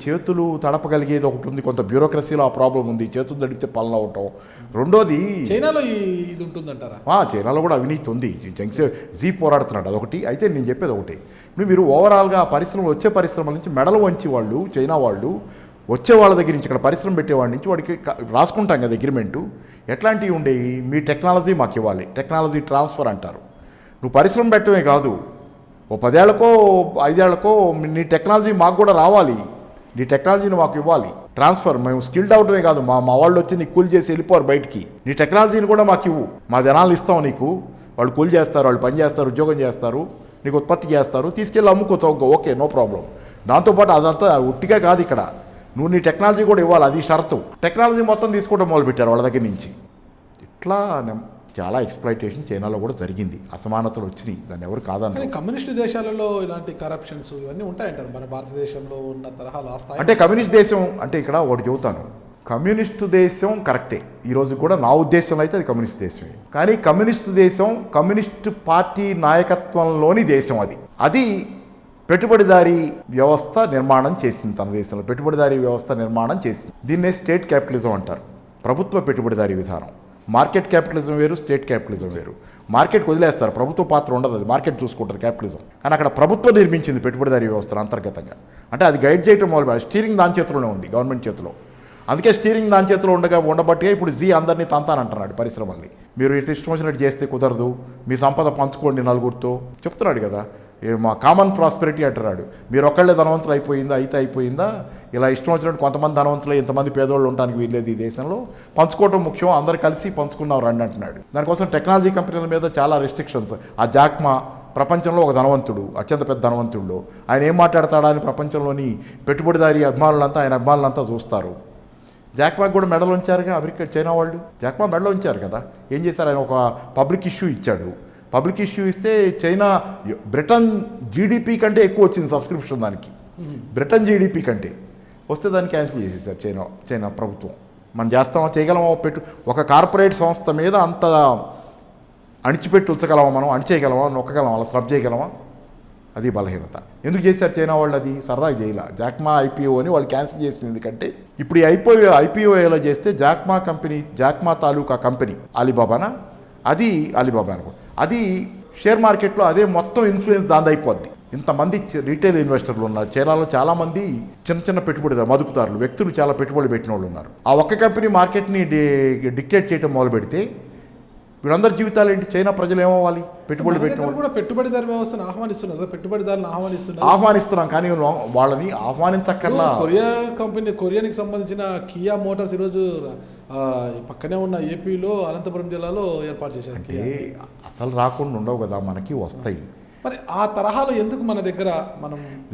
చేతులు తడపగలిగేది ఒకటి ఉంది, కొంత బ్యూరోక్రసీలో ఆ ప్రాబ్లం ఉంది, చేతులు తడిపితే పనులు అవటం. రెండోది చైనాలో ఇది ఉంటుందంటారా? చైనాలో కూడా అవినీతి ఉంది, జీ పోరాడుతున్నాడు, అదొకటి. అయితే నేను చెప్పేది ఒకటి, ఇప్పుడు మీరు ఓవరాల్గా వచ్చే పరిశ్రమల నుంచి మెడలు వంచి వాళ్ళు, చైనా వాళ్ళు వచ్చే వాళ్ళ దగ్గర నుంచి, ఇక్కడ పరిశ్రమ పెట్టేవాడి నుంచి వాడికి రాసుకుంటాం కదా అగ్రిమెంటు, ఎట్లాంటివి ఉండేవి, మీ టెక్నాలజీ మాకు ఇవ్వాలి, టెక్నాలజీ ట్రాన్స్ఫర్ అంటారు. నువ్వు పరిశ్రమ పెట్టడమే కాదు, ఓ 10 ఏళ్లకో 5 ఏళ్లకో నీ టెక్నాలజీ మాకు కూడా రావాలి, నీ టెక్నాలజీని మాకు ఇవ్వాలి, ట్రాన్స్ఫర్. మేము స్కిల్డ్ అవటమే కాదు, మా వాళ్ళు వచ్చి నీకు కూల్ చేసి వెళ్ళిపోరు బయటికి, నీ టెక్నాలజీని కూడా మాకు ఇవ్వు, మా జనాలు ఇస్తాం నీకు, వాళ్ళు కూల్ చేస్తారు, వాళ్ళు పని చేస్తారు, ఉద్యోగం చేస్తారు, నీకు ఉత్పత్తి చేస్తారు, తీసుకెళ్ళి అమ్ముకో చౌక, ఓకే నో ప్రాబ్లం. దాంతోపాటు అదంతా ఉట్టిగా కాదు, ఇక్కడ నువ్వు నీ టెక్నాలజీ కూడా ఇవ్వాలి, అది షరతు. టెక్నాలజీ మొత్తం తీసుకోవడం మొదలుపెట్టారు వాళ్ళ దగ్గర నుంచి. ఇట్లా చాలా ఎక్స్‌ప్లాయిటేషన్ చైనాలో కూడా జరిగింది, అసమానతలు వచ్చినాయి, దాన్ని ఎవరు కాదన్నారు. కానీ కమ్యూనిస్ట్ దేశాలలో ఇలాంటి కరప్షన్స్ ఇవన్నీ ఉంటాయంటారు, మన భారతదేశంలో ఉన్న తరహాలో ఆ స్థాయి. అంటే కమ్యూనిస్ట్ దేశం అంటే ఇక్కడ ఒకటి చెబుతాను, కమ్యూనిస్టు దేశం కరెక్టే, ఈరోజు కూడా నా ఉద్దేశంలో అయితే అది కమ్యూనిస్ట్ దేశమే. కానీ కమ్యూనిస్టు దేశం కమ్యూనిస్టు పార్టీ నాయకత్వంలోని దేశం, అది పెట్టుబడిదారీ వ్యవస్థ నిర్మాణం చేసింది, తన దేశంలో పెట్టుబడిదారీ వ్యవస్థ నిర్మాణం చేసింది. దీన్నే స్టేట్ క్యాపిటలిజం అంటారు, ప్రభుత్వ పెట్టుబడిదారీ విధానం. మార్కెట్ క్యాపిటలిజం వేరు, స్టేట్ క్యాపిటలిజం వేరు. మార్కెట్కి వదిలేస్తారు, ప్రభుత్వ పాత్ర ఉండదు, అది మార్కెట్ చూసుకుంటుంది క్యాపిటలిజం. కానీ అక్కడ ప్రభుత్వం నిర్మించింది పెట్టుబడిదారీ వ్యవస్థను అంతర్గతంగా. అంటే అది గైడ్ చేయడం మొదలు, స్టీరింగ్ దాని చేతిలోనే ఉంది, గవర్నమెంట్ చేతిలో. అందుకే స్టీరింగ్ దాని చేతిలో ఉండబట్టే ఇప్పుడు జీ అందరినీ తంతానంటున్నాడు పరిశ్రమల్ని. మీరు ఇటు ఇష్టం వచ్చినట్టు చేస్తే కుదరదు, మీ సంపద పంచుకోండి నలుగురితో చెప్తున్నాడు కదా. మా కామన్ ప్రాస్పెరిటీ అంటున్నాడు. మీరు ఒక్కళ్ళే ధనవంతులు అయిపోయిందా, ఇలా ఇష్టం వచ్చినట్టు కొంతమంది ధనవంతులు ఇంతమంది పేదోళ్ళు ఉండడానికి వీల్లేదు, ఈ దేశంలో పంచుకోవడం ముఖ్యం, అందరు కలిసి పంచుకున్నాం రండి అంటున్నాడు. దానికోసం టెక్నాలజీ కంపెనీల మీద చాలా రెస్ట్రిక్షన్స్. ఆ జాక్మా ప్రపంచంలో ఒక ధనవంతుడు, అత్యంత పెద్ద ధనవంతుడు, ఆయన ఏం మాట్లాడతాడా అని ప్రపంచంలోని పెట్టుబడిదారీ ఆయన అభిమానులంతా చూస్తారు. జాక్మాకు కూడా మెడలు ఉంచారుగా చైనా వాళ్ళు, జాక్మా మెడలో ఉంచారు కదా. ఏం చేశారు, ఆయన ఒక పబ్లిక్ ఇష్యూ ఇచ్చాడు. పబ్లిక్ ఇష్యూ ఇస్తే చైనా బ్రిటన్ జీడిపి కంటే ఎక్కువ వచ్చింది సబ్స్క్రిప్షన్ దానికి, బ్రిటన్ జీడిపి కంటే వస్తే దాన్ని క్యాన్సిల్ చేసేసారు చైనా ప్రభుత్వం. మనం చేయగలమా, ఒక కార్పొరేట్ సంస్థ మీద అంత అణిచిపెట్టి ఉంచగలమా, మనం అణిచేయగలమా, నొక్కగలమా, అలా స్రబ్ చేయగలమా, అది బలహీనత. ఎందుకు చేశారు చైనా వాళ్ళు, అది సరదాగా చేయలే. జాక్మా ఐపీఓ అని వాళ్ళు క్యాన్సిల్ చేసింది. ఎందుకంటే ఇప్పుడు ఈ ఐపీఓ ఎలా చేస్తే జాక్మా తాలూకా కంపెనీ అలీబాబానా, అలీబాబా అనుకో, అది షేర్ మార్కెట్లో అదే మొత్తం ఇన్ఫ్లుయెన్స్ దాని అయిపోద్ది. ఇంతమంది రీటైల్ ఇన్వెస్టర్లు ఉన్నారు చైనాలో, చాలామంది చిన్న పెట్టుబడిదారు, మదుపుదారులు, వ్యక్తులు చాలా పెట్టుబడులు పెట్టిన వాళ్ళు ఉన్నారు. ఆ ఒక్క కంపెనీ మార్కెట్ని డిక్టేట్ చేయడం మొదలు పెడితే వీళ్ళందరి జీవితాలు ఏంటి, చైనా ప్రజలు ఏమవ్వాలి, పెట్టుబడులు పెట్టిన వాళ్ళు కూడా పెట్టుబడిదారు వ్యవస్థను ఆహ్వానిస్తున్నాం. కానీ వాళ్ళని ఆహ్వానించక్కర్లా. కొరియాకి సంబంధించిన కియా మోటార్స్ ఈరోజు పక్కనే ఉన్న ఏపీలో అనంతపురం జిల్లాలో ఏర్పాటు చేశారు. అంటే అసలు రాకుండా ఉండవు కదా, మనకి వస్తాయి. మరి ఆ తరహాలో ఎందుకు మన దగ్గర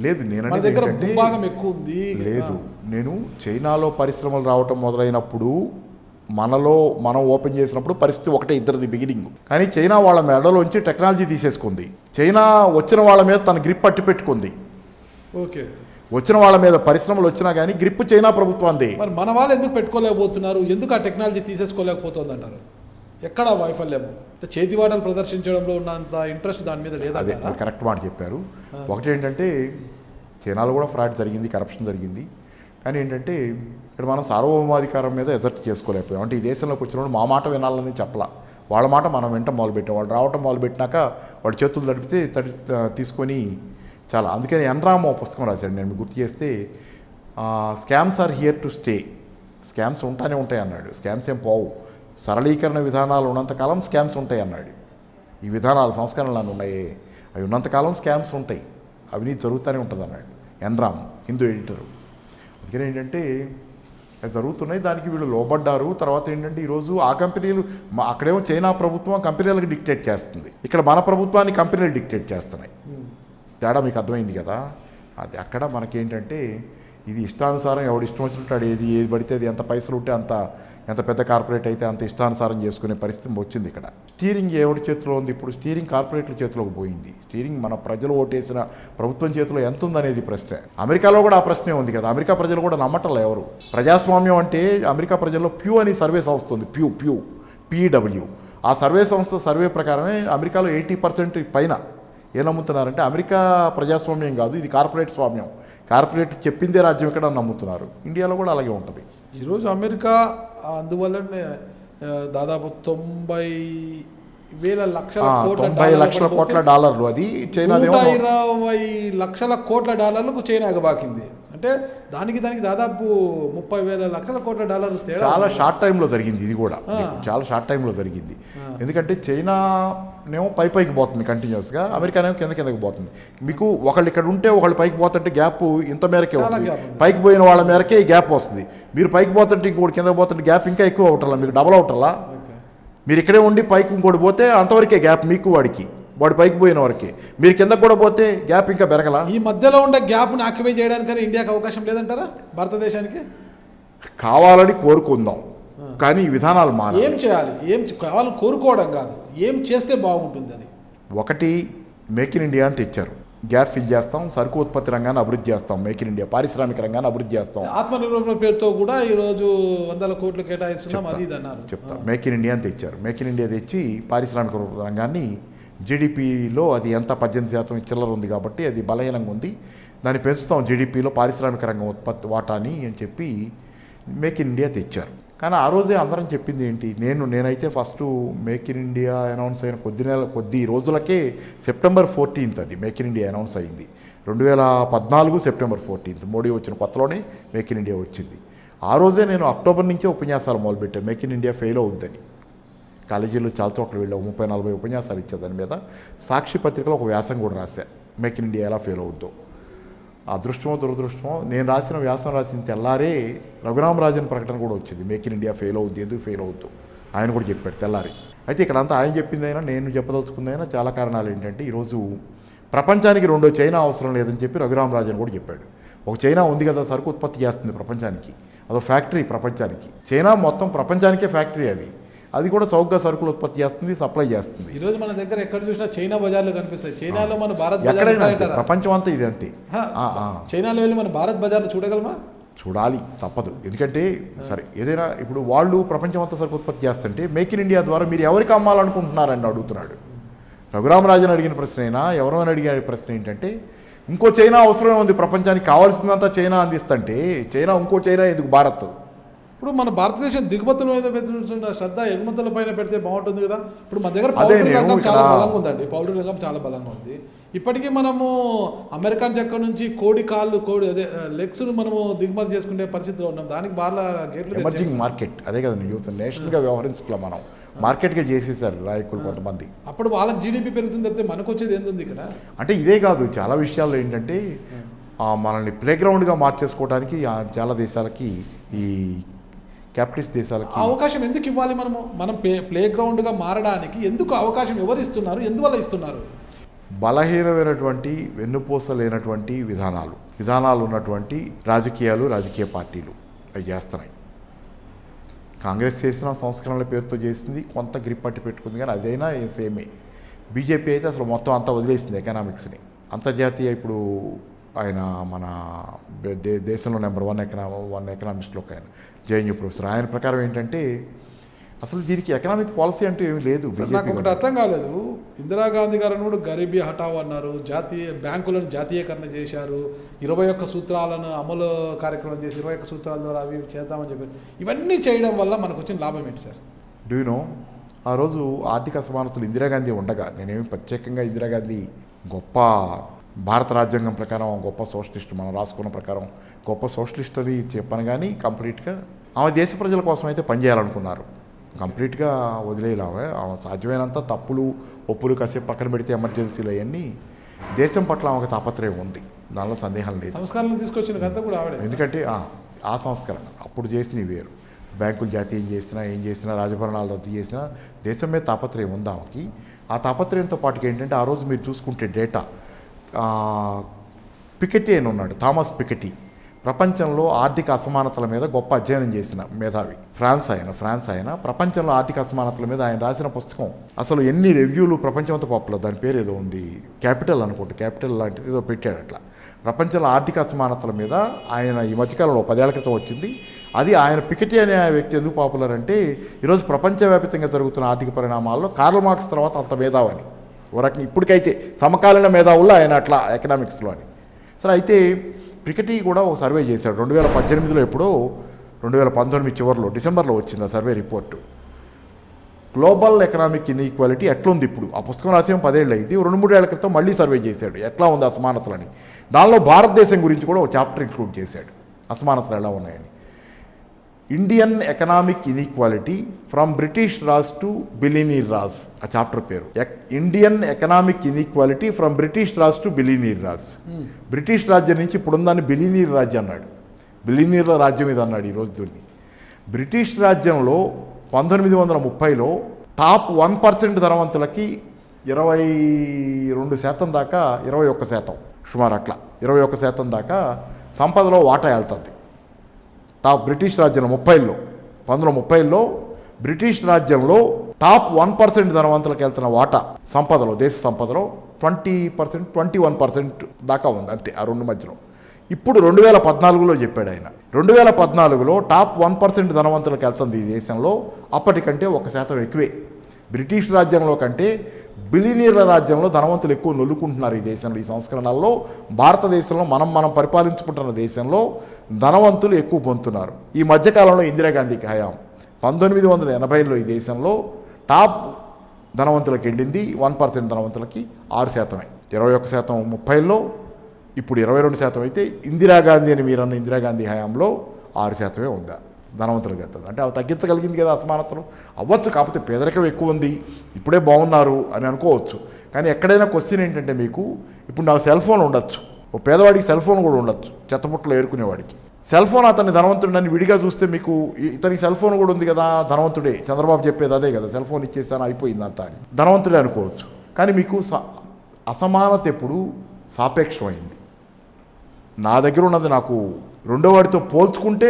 లేదు, మన దగ్గర భూభాగం ఎక్కువ ఉంది. లేదు, నేను చైనాలో పరిశ్రమలు రావటం మొదలైనప్పుడు మనం ఓపెన్ చేసినప్పుడు పరిస్థితి ఒకటే, ఇద్దరిది బిగినింగ్. కానీ చైనా వాళ్ళ మెడలోంచి టెక్నాలజీ తీసేసుకుంది. చైనా వచ్చిన వాళ్ళ మీద తన గ్రిప్ పట్టి పెట్టుకుంది. ఓకే, వచ్చిన వాళ్ళ మీద పరిశ్రమలు వచ్చినా కానీ గ్రిప్ చైనా ప్రభుత్వాన్ని. మరి మన వాళ్ళు ఎందుకు పెట్టుకోలేకపోతున్నారు, ఎందుకు ఆ టెక్నాలజీ తీసేసుకోలేకపోతుంది అంటారు? ఎక్కడ వైఫల్యం? అంటే చేతివాటలు ప్రదర్శించడంలో ఉన్నంత ఇంట్రెస్ట్ దాని మీద అదే లేదా? కరెక్ట్ మాట చెప్పారు. ఒకటి ఏంటంటే చైనాలో కూడా ఫ్రాడ్ జరిగింది, కరప్షన్ జరిగింది. కానీ ఏంటంటే ఇక్కడ మనం సార్వభౌమాధికారం మీద ఎజర్ట్ చేసుకోలేకపోయాం. అంటే ఈ దేశంలోకి వచ్చినప్పుడు మా మాట వినాలని చెప్పలా, వాళ్ళ మాట మనం వెంట మొదలుపెట్టాం. వాళ్ళు రావటం మొదలుపెట్టినాక వాళ్ళు చేతులు తడిపితే తీసుకొని చాలా. అందుకని ఎన్రామ్ పుస్తకం రాశాడు, నేను మీకు గుర్తు చేస్తే, scams are here to stay. Scams ఉంటానే ఉంటాయి అన్నాడు, స్కామ్స్ ఏం పోవు. సరళీకరణ విధానాలు ఉన్నంతకాలం స్కామ్స్ ఉంటాయి అన్నాడు. ఈ విధానాలు సంస్కరణలు అని ఉన్నాయి, అవి ఉన్నంతకాలం స్కామ్స్ ఉంటాయి, అవినీతి జరుగుతూనే ఉంటుంది అన్నాడు ఎన్రామ్, హిందూ ఎడిటరు. అందుకని ఏంటంటే అవి జరుగుతున్నాయి, దానికి వీళ్ళు లోబడ్డారు. తర్వాత ఏంటంటే ఈరోజు ఆ కంపెనీలు, అక్కడేమో చైనా ప్రభుత్వం కంపెనీలకు డిక్టేట్ చేస్తుంది, ఇక్కడ మన ప్రభుత్వాన్ని కంపెనీలు డిక్టేట్ చేస్తున్నాయి. తేడా మీకు అర్థమైంది కదా? అది అక్కడ మనకేంటంటే ఇది ఇష్టానుసారం ఎవడు ఇష్టం వచ్చినట్టు ఏది పడితే అది, ఎంత పైసలు ఉంటే అంత, ఎంత పెద్ద కార్పొరేట్ అయితే అంత ఇష్టానుసారం చేసుకునే పరిస్థితి వచ్చింది ఇక్కడ. స్టీరింగ్ ఎవడి చేతిలో ఉంది ఇప్పుడు? స్టీరింగ్ కార్పొరేట్ల చేతిలోకి పోయింది. స్టీరింగ్ మన ప్రజలు ఓటేసిన ప్రభుత్వం చేతిలో ఎంత ఉందనేది ప్రశ్న. అమెరికాలో కూడా ఆ ప్రశ్నే ఉంది కదా. అమెరికా ప్రజలు కూడా నమ్మటంలే ఎవరు. ప్రజాస్వామ్యం అంటే అమెరికా ప్రజల్లో ప్యూ అని సర్వే సంస్థ ఉంది, PW. ఆ సర్వే సంస్థ సర్వే ప్రకారమే అమెరికాలో 80% పైన ఏం నమ్ముతున్నారంటే అమెరికా ప్రజాస్వామ్యం కాదు, ఇది కార్పొరేట్ స్వామ్యం, కార్పొరేట్ చెప్పిందే రాజ్యం ఇక్కడ నమ్ముతున్నారు. ఇండియాలో కూడా అలాగే ఉంటుంది. ఈరోజు అమెరికా అందువల్లనే దాదాపు 90,000 లక్షల కోట్ల డాలర్లు, అది చైనా 120 లక్షల కోట్ల డాలర్లకు చైనా ఎగబాకింది. అంటే దానికి దాదాపు 30,000 లక్షల కోట్ల డాలర్లు తేడా. చాలా షార్ట్ టైంలో జరిగింది ఇది కూడా, చాలా షార్ట్ టైంలో జరిగింది. ఎందుకంటే చైనానేమో పైకి పోతుంది కంటిన్యూస్గా, అమెరికానేమో కిందకి పోతుంది. మీకు ఒకళ్ళు ఇక్కడ ఉంటే ఒకళ్ళు పైకి పోతుంటే గ్యాప్ ఇంత మేరకే ఉంటుంది, పైకి పోయిన వాళ్ళ మేరకే ఈ గ్యాప్ వస్తుంది. మీరు పైకి పోతుంటే ఇంకోటి కిందకి పోతుంటే గ్యాప్ ఇంకా ఎక్కువ అవుతారా, మీకు డబల్ అవుతారా? మీరు ఇక్కడే ఉండి పైకి ఇంకోటి పోతే అంతవరకే గ్యాప్ మీకు, వాడు పైకి పోయిన వరకే. మీరు కిందకు కూడా పోతే గ్యాప్ ఇంకా పెరగల. ఈ మధ్యలో ఉండే గ్యాప్ను ఆక్యుపై చేయడానికైనా ఇండియాకి అవకాశం లేదంటారా భారతదేశానికి? కావాలని కోరుకుందాం, కానీ ఈ విధానాలు మారాలి. ఏం చేయాలి? ఏం కావాలని కోరుకోవడం కాదు, ఏం చేస్తే బాగుంటుంది? అది ఒకటి, మేక్ ఇన్ ఇండియా అని తెచ్చారు. గ్యాప్ ఫిల్ చేస్తాం, సరుకు ఉత్పత్తి రంగాన్ని అభివృద్ధి చేస్తాం, మేక్ ఇన్ ఇండియా పారిశ్రామిక రంగాన్ని అభివృద్ధి చేస్తాం. ఆత్మనిర్భర్ పేరుతో కూడా ఈరోజు 100 కోట్లు కేటాయిస్తున్నాం, అది ఇది అన్నారు. చెప్తాం. మేక్ ఇన్ ఇండియా అని తెచ్చారు. మేక్ ఇన్ ఇండియా తెచ్చి పారిశ్రామిక రంగాన్ని, జీడిపిలో అది ఎంత 18% చిల్లర ఉంది కాబట్టి అది బలహీనంగా ఉంది, దాన్ని పెంచుతాం జీడిపిలో పారిశ్రామిక రంగం ఉత్పత్తి వాటాని అని చెప్పి మేక్ ఇన్ ఇండియా తెచ్చారు. కానీ ఆ రోజే అందరం చెప్పింది ఏంటి, నేనైతే first make in India announce అయిన కొద్ది రోజులకే సెప్టెంబర్ 14 అది మేక్ ఇన్ ఇండియా అనౌన్స్ అయింది. 2014 సెప్టెంబర్ 14 మోడీ వచ్చిన కొత్తలోనే మేక్ ఇన్ ఇండియా వచ్చింది. ఆ రోజే నేను అక్టోబర్ నుంచే ఉపన్యాసాలు మొదలుపెట్టాను, మేక్ ఇన్ ఇండియా ఫెయిల్ అవుద్దని. కాలేజీలో చాలా చోట్ల వెళ్ళావు, 30-40 ఉపన్యాసాలు ఇచ్చా దాని మీద. సాక్షి పత్రికలో ఒక వ్యాసం కూడా రాశా, మేక్ ఇన్ ఇండియా ఎలా ఫెయిల్ అవుద్దో. అదృష్టమో దురదృష్టమో నేను రాసిన వ్యాసం రాసిన తెల్లారే రఘురామరాజన్ ప్రకటన కూడా వచ్చింది, మేక్ ఇన్ ఇండియా ఫెయిల్ అవుద్ది, ఎందుకు ఫెయిల్ అవుద్దు ఆయన కూడా చెప్పాడు తెల్లారి. అయితే ఇక్కడంతా ఆయన చెప్పిందైనా నేను చెప్పదలుచుకుందైనా చాలా కారణాలు ఏంటంటే, ఈరోజు ప్రపంచానికి రెండో చైనా అవసరం లేదని చెప్పి రఘురామరాజన్ కూడా చెప్పాడు. ఒక చైనా ఉంది కదా, సరుకు ఉత్పత్తి చేస్తుంది ప్రపంచానికి, అదో ఫ్యాక్టరీ ప్రపంచానికి. చైనా మొత్తం ప్రపంచానికే ఫ్యాక్టరీ అది కూడా చౌకగా సరుకులు ఉత్పత్తి చేస్తుంది, సప్లై చేస్తుంది. ఈరోజు మన దగ్గర ఎక్కడ చూసినా చైనా బజార్లు కనిపిస్తాయి. చైనాలో మన భారత్ ఎక్కడైనా ప్రపంచం అంతా ఇది అంతే. చైనాలో వెళ్ళి మన భారత్ బజార్లు చూడగలమా? చూడాలి, తప్పదు. ఎందుకంటే సరే ఏదైనా ఇప్పుడు వాళ్ళు ప్రపంచం అంతా సరుకు ఉత్పత్తి చేస్తుంటే మేక్ ఇన్ ఇండియా ద్వారా మీరు ఎవరికి అమ్మాలనుకుంటున్నారని అడుగుతున్నాడు. రఘురామరాజన్ అడిగిన ప్రశ్న అయినా ఎవరైనా అడిగిన ప్రశ్న ఏంటంటే, ఇంకో చైనా అవసరమే ఉంది ప్రపంచానికి, కావాల్సిందంతా చైనా అందిస్తుంటే ఇంకో చైనా ఎందుకు భారత్? ఇప్పుడు మన భారతదేశం దిగుమతుల మీద పెడుతున్న శ్రద్ధ ఎగుమతుల పైన పెడితే బాగుంటుంది కదా. ఇప్పుడు మన దగ్గర పౌల్ట్రీ రంగం చాలా బలంగా ఉందండి, పౌల్ట్రీ రంగం చాలా బలంగా ఉంది. ఇప్పటికీ మనము అమెరికన్ చెక్క నుంచి కోడి లెగ్స్ను మనము దిగుమతి చేసుకునే పరిస్థితిలో ఉన్నాం. దానికి బాగా గేట్లు ఎమర్జింగ్ మార్కెట్ అదే కదా, యూత్ నేషనల్గా వ్యవహరించుకోవాలి మనం, మార్కెట్గా చేసేసారు నాయకులు కొంతమంది. అప్పుడు వాళ్ళకి జీడిపి పెరుగుతుంది తప్పితే మనకు వచ్చేది ఏంది ఇక్కడ? అంటే ఇదే కాదు, చాలా విషయాల్లో ఏంటంటే మనల్ని ప్లే గ్రౌండ్గా మార్చేసుకోవడానికి చాలా దేశాలకి, ఈ క్యాపిటలిస్ట్ దేశాలకి అవకాశం ఎందుకు ఇవ్వాలి? మనం ప్లే గ్రౌండ్గా మారడానికి ఎందుకు అవకాశం ఎవరు ఇస్తున్నారు, ఎందువల్ల ఇస్తున్నారు? బలహీనమైనటువంటి వెన్నుపూస లేనటువంటి విధానాలు ఉన్నటువంటి రాజకీయ పార్టీలు అవి చేస్తున్నాయి. కాంగ్రెస్ చేసిన సంస్కరణల పేరుతో చేసింది, కొంత గ్రిప్ పట్టి పెట్టుకుంది, కానీ అదైనా సేమే. బీజేపీ అయితే అసలు మొత్తం అంతా వదిలేసింది ఎకనామిక్స్ని. అంతర్జాతీయ ఇప్పుడు ఆయన మన దేశంలో నెంబర్ 1 ఎకనామిస్ట్లో ఒక ఆయన జేఎన్యూ ప్రొఫెసర్. ఆయన ప్రకారం ఏంటంటే అసలు దీనికి ఎకనామిక్ పాలసీ అంటే ఏమీ లేదు. నాకు ఒకటి అర్థం కాలేదు. ఇందిరాగాంధీ గారు కూడా గరీబీ హఠావ్ అన్నారు, జాతీయ బ్యాంకులను జాతీయకరణ చేశారు, 21 సూత్రాలను అమలు కార్యక్రమం చేసి 21 సూత్రాల ద్వారా అవి చేద్దామని చెప్పారు. ఇవన్నీ చేయడం వల్ల మనకు వచ్చిన లాభం ఏంటి సార్? డూ యు నో, ఆ రోజు ఆర్థిక అసమానతలు ఇందిరాగాంధీ ఉండగా, నేనేమి ప్రత్యేకంగా ఇందిరాగాంధీ గొప్ప భారత రాజ్యాంగం ప్రకారం గొప్ప సోషలిస్ట్, మనం రాసుకున్న ప్రకారం గొప్ప సోషలిస్ట్ అని చెప్పాను, కానీ కంప్లీట్గా ఆమె దేశ ప్రజల కోసం అయితే పనిచేయాలనుకున్నారు. కంప్లీట్గా వదిలేలామే ఆమె సాధ్యమైనంత తప్పులు ఒప్పులు కాసేపు పక్కన పెడితే ఎమర్జెన్సీలు అవన్నీ దేశం పట్ల ఆమెకు తాపత్రయం ఉంది, దానిలో సందేహం లేదు. సంస్కరణలు తీసుకొచ్చిన కథ కూడా ఆవిడ. ఎందుకంటే ఆ సంస్కరణ అప్పుడు చేసినవి వేరు. బ్యాంకులు జాతీయం చేసినా ఏం చేసినా రాజభరణాలు రద్దు చేసినా దేశం మీద తాపత్రయం ఉంది ఆమెకి. ఆ తాపత్రయంతో పాటుగా ఏంటంటే ఆ రోజు మీరు చూసుకుంటే డేటా, పికెటీ అని ఉన్నాడు, థామస్ పికెటీ, ప్రపంచంలో ఆర్థిక అసమానతల మీద గొప్ప అధ్యయనం చేసిన మేధావి. ఫ్రాన్స్ ఆయన ప్రపంచంలో ఆర్థిక అసమానతల మీద ఆయన రాసిన పుస్తకం అసలు ఎన్ని రివ్యూలు ప్రపంచంతో పాపులర్, దాని పేరు ఏదో ఉంది, క్యాపిటల్ అనుకుంటే, క్యాపిటల్ లాంటిది ఏదో పెట్టాడు. అట్లా ప్రపంచంలో ఆర్థిక అసమానతల మీద ఆయన ఈ మధ్యకాలంలో 10 ఏళ్ల క్రితం వచ్చింది. అది ఆయన పికెటీ అనే వ్యక్తి ఎందుకు పాపులర్ అంటే ఈరోజు ప్రపంచవ్యాప్తంగా జరుగుతున్న ఆర్థిక పరిణామాల్లో కార్ల్ మార్క్స్ తర్వాత అంత మేధావని ఓ రకంగా ఇప్పటికైతే సమకాలీన మేధావుల్లో ఆయన అట్లా ఎకనామిక్స్లో అని. సరే, అయితే పికెటీ కూడా ఒక సర్వే చేశాడు 2018లో, ఎప్పుడో 2019 చివరిలో డిసెంబర్లో వచ్చింది ఆ survey report. Global economic inequality ఎట్లుంది ఇప్పుడు, ఆ పుస్తకం రాసేమో 10 ఏళ్ళు అయింది, 2-3 ఏళ్ల క్రితం మళ్ళీ సర్వే చేశాడు ఎట్లా ఉంది అసమానతలని. దానిలో భారతదేశం గురించి కూడా ఒక చాప్టర్ ఇంక్లూడ్ చేశాడు, అసమానతలు ఎలా ఉన్నాయని. Indian economic inequality from British Raj to billionaire Raj, ఆ చాప్టర్ పేరు. Indian economic inequality from British Raj to billionaire Raj. British రాజ్యం నుంచి ఇప్పుడుందాన్ని బిలియనీర్ రాజ్యం అన్నాడు, బిలియనీర్ల రాజ్యం ఇది అన్నాడు ఈరోజు దీన్ని. బ్రిటిష్ రాజ్యంలో 1930లో టాప్ 1% ధనవంతులకి 22% దాకా, 21% సుమారు అట్లా 21% దాకా సంపదలో వాటా వెళ్తుంది. టాప్ బ్రిటిష్ రాజ్యంలో 1930లో బ్రిటిష్ రాజ్యంలో టాప్ 1% ధనవంతులకు వెళ్తున్న వాటా సంపదలో, దేశ సంపదలో 20%, 21% దాకా ఉంది అంతే ఆ రెండు మధ్యలో. ఇప్పుడు 2014లో చెప్పాడు ఆయన, 2014లో టాప్ 1% ధనవంతులకు వెళ్తుంది ఈ దేశంలో, అప్పటికంటే 1% ఎక్కువే. బ్రిటిష్ రాజ్యంలో కంటే బిలియనీర్ల రాజ్యంలో ధనవంతులు ఎక్కువ నొల్లుకుంటున్నారు ఈ దేశంలో. ఈ సంస్కరణల్లో భారతదేశంలో మనం పరిపాలించుకుంటున్న దేశంలో ధనవంతులు ఎక్కువ పొందుతున్నారు. ఈ మధ్యకాలంలో ఇందిరాగాంధీకి హయాం 1980లో ఈ దేశంలో టాప్ ధనవంతులకు వెళ్ళింది 1% ధనవంతులకి 6%. 21% 30లో, ఇప్పుడు 22% అయితే ఇందిరాగాంధీ అని మీరన్న ఇందిరాగాంధీ హయాంలో 6% ఉందా ధనవంతులకు వెళ్తుంది. అంటే అవి తగ్గించగలిగింది కదా అసమానతలు, అవ్వచ్చు. కాకపోతే పేదరికం ఎక్కువ ఉంది, ఇప్పుడే బాగున్నారు అని అనుకోవచ్చు. కానీ ఎక్కడైనా క్వశ్చన్ ఏంటంటే, మీకు ఇప్పుడు నాకు సెల్ ఫోన్ ఉండొచ్చు, ఓ పేదవాడికి సెల్ ఫోన్ కూడా ఉండొచ్చు, చెత్తపుట్లో ఏరుకునేవాడికి. సెల్ ఫోన్ అతన్ని ధనవంతుడని విడిగా చూస్తే మీకు ఇతనికి సెల్ ఫోన్ కూడా ఉంది కదా, ధనవంతుడే. చంద్రబాబు చెప్పేది అదే కదా, సెల్ ఫోన్ ఇచ్చేసాను అయిపోయింది అంతా అని, ధనవంతుడే అనుకోవచ్చు. కానీ మీకు అసమానత ఎప్పుడు సాపేక్షమైంది. నా దగ్గర ఉన్నది నాకు రెండో వాడితో పోల్చుకుంటే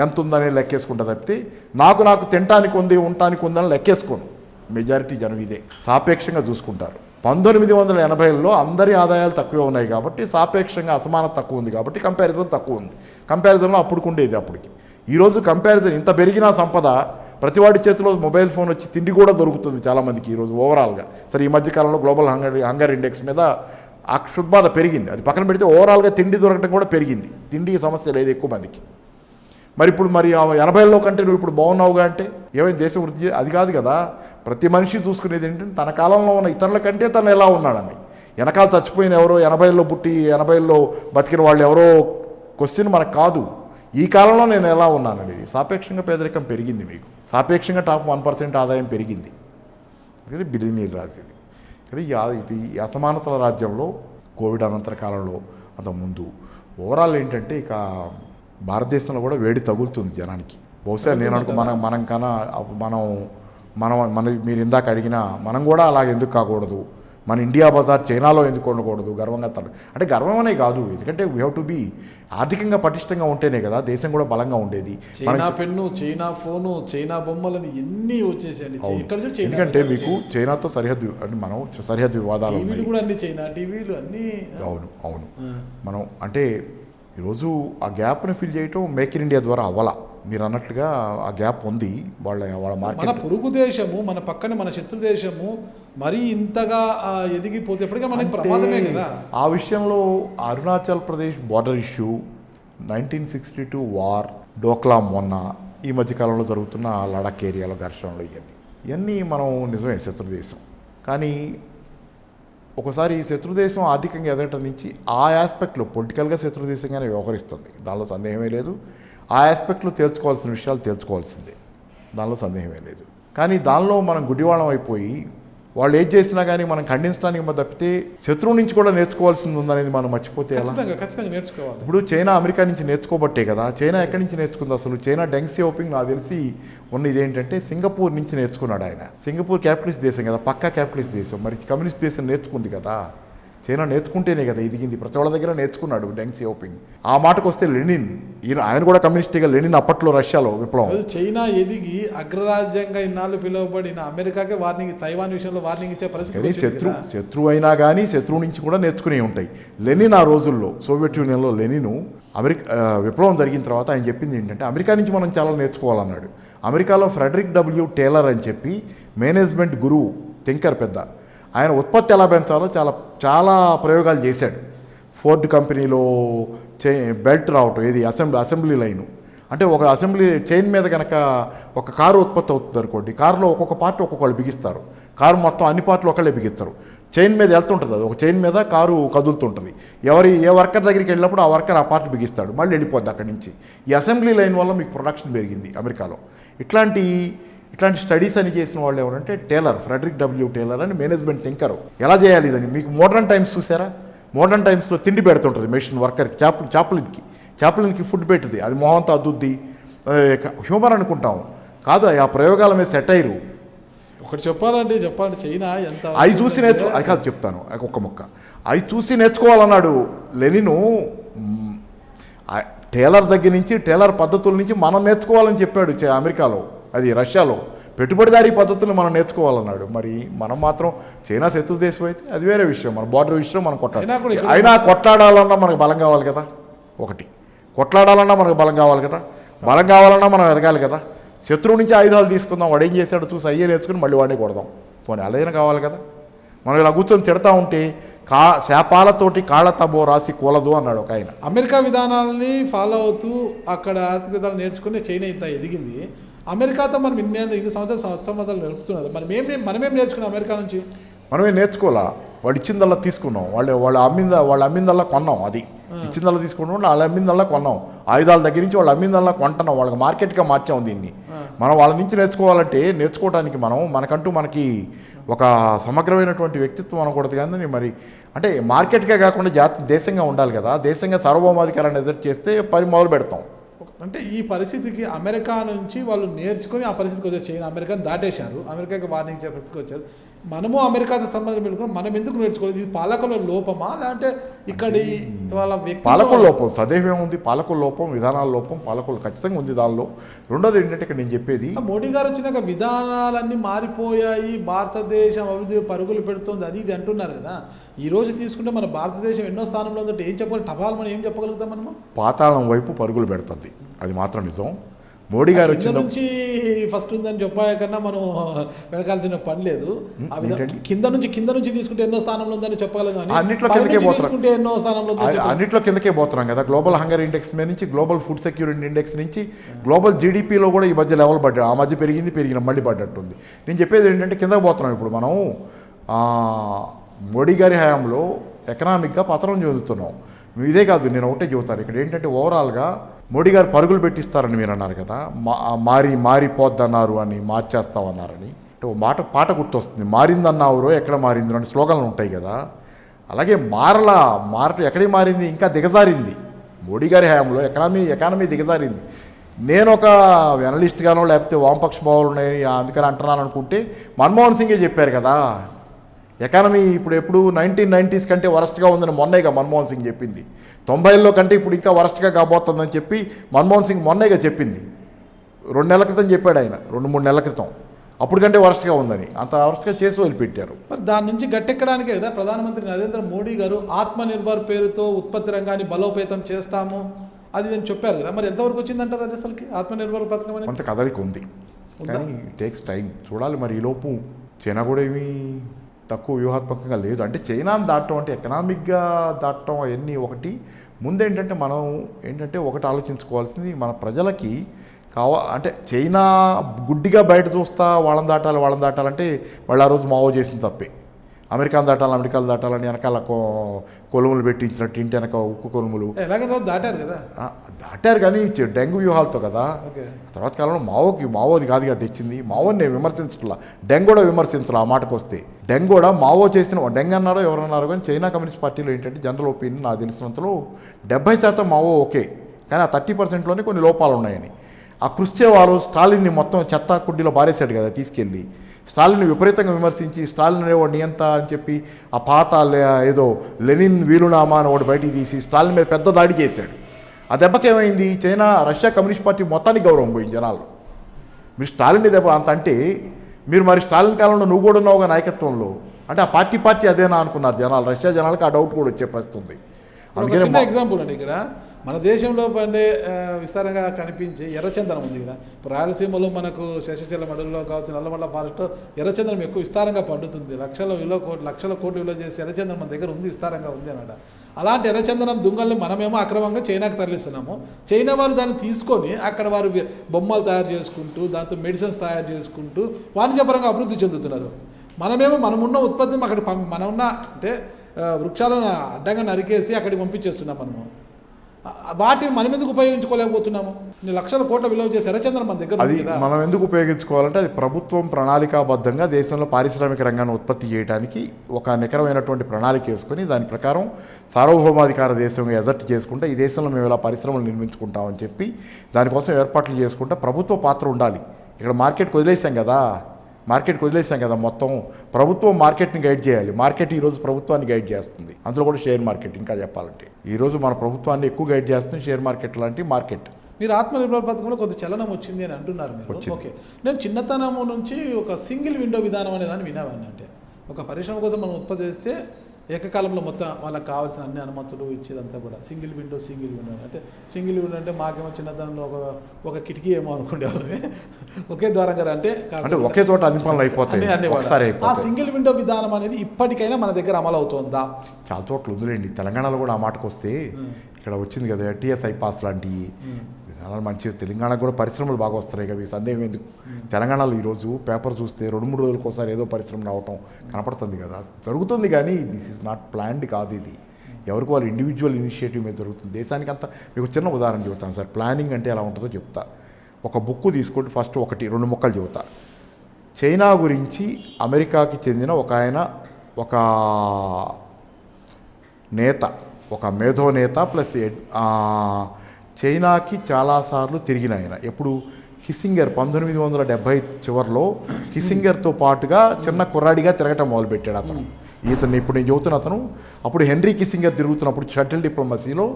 ఎంత ఉందని లెక్కేసుకుంటా తప్పితే నాకు తినటానికి ఉంది ఉండటానికి ఉందని లెక్కేసుకోను. మెజారిటీ జనం ఇదే సాపేక్షంగా చూసుకుంటారు. 1980లో అందరి ఆదాయాలు తక్కువే ఉన్నాయి కాబట్టి సాపేక్షంగా అసమానత తక్కువ ఉంది కాబట్టి కంపారిజన్ తక్కువ ఉంది. కంపారిజన్లో అప్పుడు ఉండేది అప్పటికి. ఈరోజు కంపారిజన్ ఇంత పెరిగిన సంపద, ప్రతివాడి చేతిలో మొబైల్ ఫోన్ వచ్చి తిండి కూడా దొరుకుతుంది చాలామందికి ఈరోజు ఓవరాల్గా. సరే, ఈ మధ్యకాలంలో గ్లోబల్ హంగర్ ఇండెక్స్ మీద ఆ క్షుద్బాధ పెరిగింది, అది పక్కన పెడితే ఓవరాల్గా తిండి దొరకడం కూడా పెరిగింది. తిండి సమస్య లేదు ఎక్కువ మందికి. మరి ఇప్పుడు 80లో కంటే నువ్వు ఇప్పుడు బాగున్నావుగా అంటే ఏమైనా దేశం వృద్ధి? అది కాదు కదా. ప్రతి మనిషి చూసుకునేది ఏంటంటే తన కాలంలో ఉన్న ఇతరుల కంటే తను ఎలా ఉన్నాడని. వెనకాల చచ్చిపోయిన ఎవరో 80లో పుట్టి 80లో బతికిన వాళ్ళు ఎవరో క్వశ్చన్ మనకు కాదు. ఈ కాలంలో నేను ఎలా ఉన్నాననేది. సాపేక్షంగా పేదరికం పెరిగింది, మీకు సాపేక్షంగా టాప్ 1% ఆదాయం పెరిగింది. ఇది బిలియనీర్ రాసేది. ఇక్కడ ఈ అసమానతల రాజ్యంలో కోవిడ్ అనంతర కాలంలో అంతకుముందు ఓవరాల్ ఏంటంటే ఇక భారతదేశంలో కూడా వేడి తగులుతుంది జనానికి. బహుశా నేను అనుకో మనం కన్నా మీరు ఇందాక అడిగినా మనం కూడా అలాగ ఎందుకు కాకూడదు, మన ఇండియా బజార్ చైనాలో ఎందుకు ఉండకూడదు, గర్వంగా అంటే గర్వం అనే కాదు, ఎందుకంటే వీ హ్యావ్ టు బీ ఆర్థికంగా పటిష్టంగా ఉంటేనే కదా దేశం కూడా బలంగా ఉండేది. China pen, China phone, China బొమ్మలని ఎన్ని వచ్చేసాయండి. ఇక్కడ చూడు చైనా, ఎందుకంటే మీకు చైనాతో సరిహద్దు అంటే మనం సరిహద్దు వివాదాలు టీవీలు ఉన్నాయి. కూడా అన్ని చైనా టీవీలు అన్ని. అవును మనం అంటే ఈరోజు ఆ గ్యాప్ని ఫిల్ చేయటం మేక్ ఇన్ ఇండియా ద్వారా అవ్వాల. మీరు అన్నట్లుగా ఆ గ్యాప్ ఉంది. వాళ్ళ మన మార్కెట్ పొరుగు దేశము, మన పక్కన మన శత్రు దేశము మరీ ఇంతగా ఎదిగిపోతే ఎప్పటికీ మనకి ప్రమాదమే కదా. ఆ విషయంలో Arunachal Pradesh border issue, 1962 war, dhokla మొన్న ఈ మధ్యకాలంలో జరుగుతున్న లడాక్ ఏరియాలో ఘర్షణలు, ఇవన్నీ మనం నిజమే శత్రుదేశం. కానీ ఒకసారి శత్రుదేశం ఆర్థికంగా ఎదగటం నుంచి ఆ ఆస్పెక్ట్లో పొలిటికల్గా శత్రుదేశంగానే వ్యవహరిస్తుంది, దానిలో సందేహమే లేదు. ఆ ఆస్పెక్ట్లో తేల్చుకోవాల్సిన విషయాలు తేల్చుకోవాల్సిందే, దానిలో సందేహమే లేదు. కానీ దానిలో మనం గుడివాళ్ళం అయిపోయి వాళ్ళు ఏం చేసినా కానీ మనం ఖండించడానికి తప్పితే శత్రువు నుంచి కూడా నేర్చుకోవాల్సింది ఉందనేది మనం మర్చిపోతే ఎలా? ఖచ్చితంగా నేర్చుకోవాలి. ఇప్పుడు చైనా అమెరికా నుంచి నేర్చుకోబట్టే కదా. చైనా ఎక్కడి నుంచి నేర్చుకుంది అసలు? చైనా డెంగ్ సియాఓపింగ్ నాకు తెలిసి ఉన్న ఇదేంటంటే సింగపూర్ నుంచి నేర్చుకున్నాడు ఆయన. సింగపూర్ క్యాపిటలిస్ట్ దేశం కదా, పక్కా క్యాపిటలిస్ట్ దేశం. మరి కమ్యూనిస్ట్ దేశం నేర్చుకుంది కదా, చైనా నేర్చుకుంటేనే కదా ఎదిగింది. ప్రతి వాళ్ళ దగ్గర నేర్చుకున్నాడు డెంగ్ సియాఓపింగ్. ఆ మాటకు వస్తే లెనిన్, ఆయన కూడా కమ్యూనిస్ట్గా. లెనిన్ అప్పట్లో రష్యాలో విప్లవం. చైనా ఎదిగి అగ్రరాజ్యంగా ఇన్నాళ్ళు పిలువబడిన అమెరికాకే వార్నింగ్, తైవాన్ విషయంలో వార్నింగ్ ఇచ్చే పరిస్థితి. శత్రువు అయినా కానీ శత్రువు నుంచి కూడా నేర్చుకునే ఉంటాయి. లెనిన్ ఆ రోజుల్లో సోవియట్ యూనియన్లో లెనిన్ విప్లవం జరిగిన తర్వాత ఆయన చెప్పింది ఏంటంటే అమెరికా నుంచి మనం చాలా నేర్చుకోవాలన్నాడు. అమెరికాలో ఫ్రెడరిక్ డబ్ల్యూ టేలర్ అని చెప్పి మేనేజ్మెంట్ గురువు, థింకర్ పెద్ద, ఆయన ఉత్పత్తి ఎలా పెంచాలో చాలా చాలా ప్రయోగాలు చేశాడు. ఫోర్డ్ కంపెనీలో బెల్ట్ రావటం, ఏది అసెంబ్లీ లైను అంటే ఒక అసెంబ్లీ చైన్ మీద కనుక ఒక కారు ఉత్పత్తి అవుతుంది అనుకోండి, కారులో ఒక్కొక్క పార్ట్ ఒక్కొక్కళ్ళు బిగిస్తారు. కారు మొత్తం అన్ని పార్ట్లు ఒకళ్ళే బిగిస్తారు. చైన్ మీద వెళ్తుంటుంది, అది ఒక చైన్ మీద కారు కదులుతుంటుంది. ఏ వర్కర్ దగ్గరికి వెళ్ళినప్పుడు ఆ వర్కర్ ఆ పార్ట్ బిగిస్తాడు, మళ్ళీ వెళ్ళిపోద్ది అక్కడి నుంచి. ఈ అసెంబ్లీ లైన్ వల్ల మీకు ప్రొడక్షన్ పెరిగింది అమెరికాలో. ఇట్లాంటి స్టడీస్ అని చేసిన వాళ్ళు ఎవరంటే టేలర్, ఫ్రెడరిక్ డబ్ల్యూ టేలర్ అని మేనేజ్మెంట్ థింకర్. ఎలా చేయాలి ఇదని మీకు మోడర్న్ టైమ్స్ చూసారా? మోడర్న్ టైమ్స్లో తిండి పెడుతుంటుంది మెషిన్ వర్కర్కి, చాప్లిన్కి ఫుడ్ పెట్టుది, అది మొహంతో అద్దుద్ది. హ్యూమర్ అనుకుంటాం, కాదు ఆ ప్రయోగాల మీద సెట్ అయ్యారు. ఒకటి చెప్పాలంటే చైనా ఎంత అవి చూసి అది కాదు చెప్తాను ఒక్క ముక్క. అవి చూసి నేర్చుకోవాలన్నాడు లెనిను. టేలర్ దగ్గర నుంచి, టేలర్ పద్ధతుల నుంచి మనం నేర్చుకోవాలని చెప్పాడు అమెరికాలో, అది రష్యాలో. పెట్టుబడిదారీ పద్ధతులు మనం నేర్చుకోవాలన్నాడు. మరి మనం మాత్రం చైనా శత్రు దేశం అయితే అది వేరే విషయం, మన బార్డర్ విషయం మనం కొట్లాడాలి. అయినా కొట్లాడాలన్నా మనకు బలం కావాలి కదా. ఒకటి కొట్లాడాలన్నా మనకు బలం కావాలి కదా, బలం కావాలన్నా మనం ఎదగాలి కదా. శత్రువు నుంచి ఆయుధాలు తీసుకుందాం, వాడు ఏం చేశాడో చూసి అయ్యే నేర్చుకుని మళ్ళీ వాడిని కొడదాం, పోనీ అలాగైనా కావాలి కదా. మనం ఇలా కూర్చొని తిడతా ఉంటే శాపాలతోటి కాళ్ళ తబో రాసి కూలదు అన్నాడు ఒక ఆయన. అమెరికా విధానాలని ఫాలో అవుతూ అక్కడ ఆర్థిక విధానాలు నేర్చుకుని చైనా ఇంత ఎదిగింది. అమెరికాతో మనం ఇన్ని సంవత్సరాలు నడుపుతున్నది. మనమేం నేర్చుకున్నాం అమెరికా నుంచి? మనమే నేర్చుకోవాలా, వాళ్ళు ఇచ్చిందల్లా తీసుకున్నాం, వాళ్ళు అమ్మిందల్లా కొన్నాం. అది ఇచ్చిందల్లా తీసుకుంటాం, వాళ్ళు అమ్మిందల్లా కొన్నాం. ఆయుధాల దగ్గర నుంచి వాళ్ళు అమ్మిందల్లా కొంటున్నాం, వాళ్ళకి మార్కెట్గా మార్చాం దీన్ని. మనం వాళ్ళ నుంచి నేర్చుకోవడానికి మనకంటూ మనకి ఒక సమగ్రమైనటువంటి వ్యక్తిత్వం అనకూడదు. కానీ మరి అంటే మార్కెట్గా కాకుండా దేశంగా ఉండాలి కదా. దేశంగా సార్వభౌమాధికారాన్ని ఎజెక్ట్ చేస్తే పని మొదలు పెడతాం. అంటే ఈ పరిస్థితికి అమెరికా నుంచి వాళ్ళు నేర్చుకొని ఆ పరిస్థితికి వచ్చారు. చైనా అమెరికాని దాటేశారు, అమెరికాకి వార్నింగ్ ఇచ్చే పరిస్థితికి వచ్చారు. మనము అమెరికాతో సంబంధం పెట్టుకుని మనం ఎందుకు నేర్చుకోలేదు? ఇది పాలకుల లోపమా, లేదంటే ఇక్కడి వాళ్ళ వ్యక్తి పాలకుల లోపం? సదేహం ఉంది, పాలకుల లోపం, విధానాల లోపం పాలకులు ఖచ్చితంగా ఉంది దానిలో. రెండోది ఏంటంటే ఇక్కడ నేను చెప్పేది, మోడీ గారు వచ్చినాక విధానాలన్నీ మారిపోయాయి, భారతదేశం అభివృద్ధి పరుగులు పెడుతుంది అది ఇది అంటున్నారు కదా. ఈ రోజు తీసుకుంటే మన భారతదేశం ఎన్నో స్థానంలో ఉందంటే ఏం చెప్పాలి? టపాల్ మనం ఏం చెప్పగలుగుతాం? మనము పాతాళం వైపు పరుగులు పెడుతుంది, అది మాత్రం నిజం. మోడీ గారు వచ్చిన నుంచి ఫస్ట్ ఉందని చెప్పాలి కన్నా మనం వెనకాల్సిన పని లేదు. కింద నుంచి తీసుకుంటే ఎన్నో స్థానంలో ఉందని చెప్పాలి, కానీ అన్నిట్లో కిందకే పోతున్నాం, ఎన్నో స్థానంలో అన్నిట్లో కిందకే పోతున్నాం కదా. గ్లోబల్ హంగర్ ఇండెక్స్ మీద నుంచి, గ్లోబల్ ఫుడ్ సెక్యూరిటీ ఇండెక్స్ నుంచి, గ్లోబల్ జీడిపిలో కూడా ఈ మధ్య లెవెల్ పడ్డాడు. ఆ మధ్య పెరిగిన మళ్ళీ పడ్డట్టుంది. నేను చెప్పేది ఏంటంటే కిందకి పోతున్నాం. ఇప్పుడు మనం మోడీ గారి హయాంలో ఎకనామిక్గా పతనం చెందుతున్నాం. ఇదే కాదు, నేను ఒకటే చెబుతాను ఇక్కడ ఏంటంటే ఓవరాల్గా మోడీ గారు పరుగులు పెట్టిస్తారని మీరు అన్నారు కదా, మారిపోద్దన్నారు అని, మార్చేస్తామన్నారని. అంటే పాట గుర్తొస్తుంది, మారిందన్నావురో ఎక్కడ మారిందో అని స్లోగన్లు ఉంటాయి కదా. అలాగే మారటం ఎక్కడికి మారింది, ఇంకా దిగజారింది. మోడీ గారి హయాంలో ఎకానమీ దిగజారింది. నేను ఒక అనలిస్ట్గానో లేకపోతే వామపక్ష భావాలు ఉన్నాయి అందుకని అంటున్నాను అనుకుంటే మన్మోహన్ సింగే చెప్పారు కదా, ఎకానమీ ఇప్పుడు ఎప్పుడు 1990s కంటే వరస్ట్గా ఉందని మొన్నేగా మన్మోహన్ సింగ్ చెప్పింది. 90ల్లో కంటే ఇప్పుడు ఇంకా వరస్ట్గా కాబోతుందని చెప్పి మన్మోహన్ సింగ్ మొన్నేగా చెప్పింది. 2 నెలల క్రితం చెప్పాడు ఆయన, 2-3 నెలల క్రితం. అప్పుడు కంటే వరస్ట్గా ఉందని, అంత వరస్ట్గా చేసి వదిలిపెట్టారు. మరి దాని నుంచి గట్టెక్కడానికే కదా ప్రధానమంత్రి నరేంద్ర మోడీ గారు ఆత్మనిర్భర్ పేరుతో ఉత్పత్తి రంగాన్ని బలోపేతం చేస్తాము అది అని చెప్పారు కదా. మరి ఎంతవరకు వచ్చిందంటారు అది అసలుకి ఆత్మనిర్భర్ పథకం అనేది? కొంత కదలిక ఉంది కానీ టేక్స్ టైం. చూడాలి మరి. ఈలోపు చైనా కూడా ఏమీ తక్కువ వ్యూహాత్మకంగా లేదు. అంటే చైనాని దాటడం అంటే ఎకనామిక్గా దాటడం అవన్నీ ఒకటి. ముందేంటంటే మనం ఒకటి ఆలోచించుకోవాల్సింది, మన ప్రజలకి అంటే చైనా గుడ్డిగా బయట చూస్తా వాళ్ళని దాటాలంటే వాళ్ళు ఆ రోజు మావో చేసిన తప్పే. అమెరికాను దాటాలని వెనకాల కొలుములు పెట్టించినట్టు ఇంటి వెనక ఉక్కు కొలుములు ఎలాగైనా దాటారు కదా. దాటారు కానీ డెంగ్యూ వ్యూహాలతో కదా. తర్వాత కాలంలో మావోది కాదు కదా తెచ్చింది. మావోని నేను విమర్శించట్లా, డెంగ్ కూడా విమర్శించాలి. ఆ మాటకు వస్తే డెంగ్ కూడా మావో చేసిన, డెంగ్ అన్నారో ఎవరన్నారో కానీ చైనా కమ్యూనిస్ట్ పార్టీలో ఏంటంటే జనరల్ ఒపీనియన్ నాకు తెలిసినంతలో 70% మావో ఓకే, కానీ ఆ 30%లోనే కొన్ని లోపాలు ఉన్నాయని. ఆ క్రుశ్చేవ్ ఆ రోజు స్టాలిన్ని మొత్తం చెత్త కుడ్డీలో బారేశాడు కదా తీసుకెళ్ళి. స్టాలిన్ని విపరీతంగా విమర్శించి స్టాలిన్ అనేవాడు నియంత అని చెప్పి ఆ పాత ఏదో లెనిన్ వీలునామా అని వాడు బయటికి తీసి స్టాలిన్ మీద పెద్ద దాడి చేశాడు. ఆ దెబ్బకేమైంది, రష్యా కమ్యూనిస్ట్ పార్టీ మొత్తానికి గౌరవం పోయింది జనాల్లో. మీరు స్టాలిన్ దెబ్బ అంత అంటే మీరు మరి స్టాలిన్ కాలంలో నువ్వు కూడా ఉన్నావుగా నాయకత్వంలో, అంటే ఆ పార్టీ అదేనా అనుకున్నారు జనాలు. రష్యా జనాలకు ఆ డౌట్ కూడా వచ్చే పరిస్థితి ఉంది. అందుకనే ఎగ్జాంపుల్ అండి, ఇక్కడ మన దేశంలో పండే విస్తారంగా కనిపించే ఎర్రచందనం ఉంది కదా. ఇప్పుడు రాయలసీమలో మనకు శేషచలం అడవుల్లో కావచ్చు, నల్లమల్ల ఫారెస్ట్ ఎర్రచందనం ఎక్కువ విస్తారంగా పండుతుంది. లక్షల కోట్లు విలువ చేసి ఎర్రచందనం మన దగ్గర ఉంది, విస్తారంగా ఉంది అన్నమాట. అలాంటి ఎర్రచందనం దుంగల్ని మనమేమో అక్రమంగా చైనాకు తరలిస్తున్నాము. చైనా వారు దాన్ని తీసుకొని అక్కడ వారు బొమ్మలు తయారు చేసుకుంటూ దాంతో మెడిసిన్స్ తయారు చేసుకుంటూ వాణిజ్యపరంగా అభివృద్ధి చెందుతున్నారు. మనమేమో మనమున్న ఉత్పత్తిని అక్కడ మనమున్న అంటే వృక్షాలను అడ్డంగా నరికేసి అక్కడికి పంపించేస్తున్నాం. మనము వాటిని మనం ఎందుకు ఉపయోగించుకోలేకపోతున్నాము? లక్షల కోట్ల విలువ చేసి ఎర్రచందనం మన దగ్గర అది మనం ఎందుకు ఉపయోగించుకోవాలంటే అది ప్రభుత్వం ప్రణాళికాబద్ధంగా దేశంలో పారిశ్రామిక రంగాన్ని ఉత్పత్తి చేయడానికి ఒక నికరమైనటువంటి ప్రణాళిక వేసుకొని దాని ప్రకారం సార్వభౌమాధికార దేశంగా ఎజర్ట్ చేసుకుంటే ఈ దేశంలో మేము ఇలా పరిశ్రమలు నిర్మించుకుంటామని చెప్పి దానికోసం ఏర్పాట్లు చేసుకుంటే ప్రభుత్వ పాత్ర ఉండాలి. ఇక్కడ మార్కెట్కి వదిలేసాం కదా మొత్తం. ప్రభుత్వం మార్కెట్ని గైడ్ చేయాలి. మార్కెట్ ఈరోజు ప్రభుత్వాన్ని గైడ్ చేస్తుంది, అందులో కూడా షేర్ మార్కెట్. ఇంకా చెప్పాలంటే ఈరోజు మన ప్రభుత్వాన్ని ఎక్కువ గైడ్ చేస్తుంది షేర్ మార్కెట్ లాంటి మార్కెట్. మీరు ఆత్మనిర్భర్ పథకంలో కొంత చలనం వచ్చింది అని అంటున్నారు మీరు. ఓకే, నేను చిన్నతనము నుంచి ఒక సింగిల్ విండో విధానం అనేదాన్ని వినేవాడిని. అంటే ఒక పరిశ్రమ కోసం మనం ఉత్పత్తి చేస్తే ఏకకాలంలో మొత్తం వాళ్ళకి కావాల్సిన అన్ని అనుమతులు ఇచ్చేదంతా కూడా సింగిల్ విండో అంటే సింగిల్ విండో అంటే మాకేమో చిన్నతనంలో ఒక కిటికీ ఏమో అనుకునేవాళ్ళమే. ఒకే ద్వారంగా అంటే ఒకే చోట అన్ని పనులు అయిపోతాయి. ఆ సింగిల్ విండో విధానం అనేది ఇప్పటికైనా మన దగ్గర అమలు అవుతుందా? చాలా చోట్ల ఉందిలేండి. తెలంగాణలో కూడా ఆ మాటకు వస్తే ఇక్కడ వచ్చింది కదా టీఎస్ఐ పాస్ లాంటివి విధానాలు మంచి. తెలంగాణకు కూడా పరిశ్రమలు బాగా వస్తున్నాయి కదా, సందేహం ఎందుకు. తెలంగాణలో ఈరోజు పేపర్ చూస్తే 2-3 రోజులకు ఒకసారి ఏదో పరిశ్రమ రావటం కనపడుతుంది కదా, జరుగుతుంది. కానీ దిస్ ఈజ్ నాట్ ప్లాన్డ్ కాదు, ఇది ఎవరికి వాళ్ళు ఇండివిజువల్ ఇనిషియేటివ్ మీద జరుగుతుంది. దేశానికి అంతా మీకు చిన్న ఉదాహరణ చెబుతాను సార్. ప్లానింగ్ అంటే ఎలా ఉంటుందో చెప్తా. ఒక బుక్ తీసుకుంటే ఫస్ట్ 1-2 ముక్కలు చెబుతా. చైనా గురించి అమెరికాకి చెందిన ఒక నేత, ఒక మేధోనేత ప్లస్ చైనాకి చాలాసార్లు తిరిగిన ఆయన. ఎప్పుడు కిస్సింగర్ 1970 చివరిలో కిస్సింగర్తో పాటుగా చిన్న కుర్రాడిగా తిరగటం మొదలుపెట్టాడు అతను. ఇప్పుడు నేను చెబుతున్న అతను అప్పుడు హెన్రీ కిస్సింగర్ తిరుగుతున్నప్పుడు షటిల్ డిప్లొమసీలో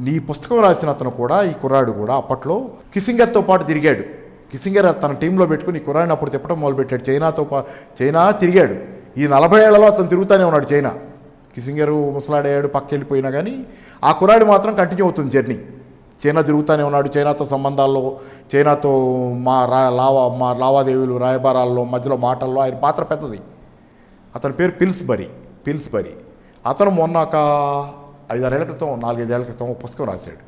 నీ పుస్తకం రాసిన అతను కూడా, ఈ కుర్రాడు కూడా అప్పట్లో కిస్సింగర్తో పాటు తిరిగాడు. కిస్సింగర్ తన టీంలో పెట్టుకుని ఈ కుర్రాడిని అప్పుడు చెప్పడం మొదలుపెట్టాడు. చైనా తిరిగాడు. ఈ 40 ఏళ్లలో అతను తిరుగుతూనే ఉన్నాడు చైనా. కిస్సింగరు ముసలాడయ్యాడు, పక్కెళ్ళిపోయినా కానీ ఆ కుర్రాడు మాత్రం కంటిన్యూ అవుతుంది జర్నీ. చైనా తిరుగుతూనే ఉన్నాడు. చైనాతో సంబంధాల్లో, చైనాతో మా లావాదేవీలు, రాయబారాల్లో, మధ్యలో మాటల్లో ఆయన పాత్ర పెద్దది. అతని పేరు పిల్స్బరీ. అతను మొన్న ఒక 5-6 ఏళ్ల క్రితం, 4-5 ఏళ్ల క్రితం ఒక పుస్తకం రాశాడు,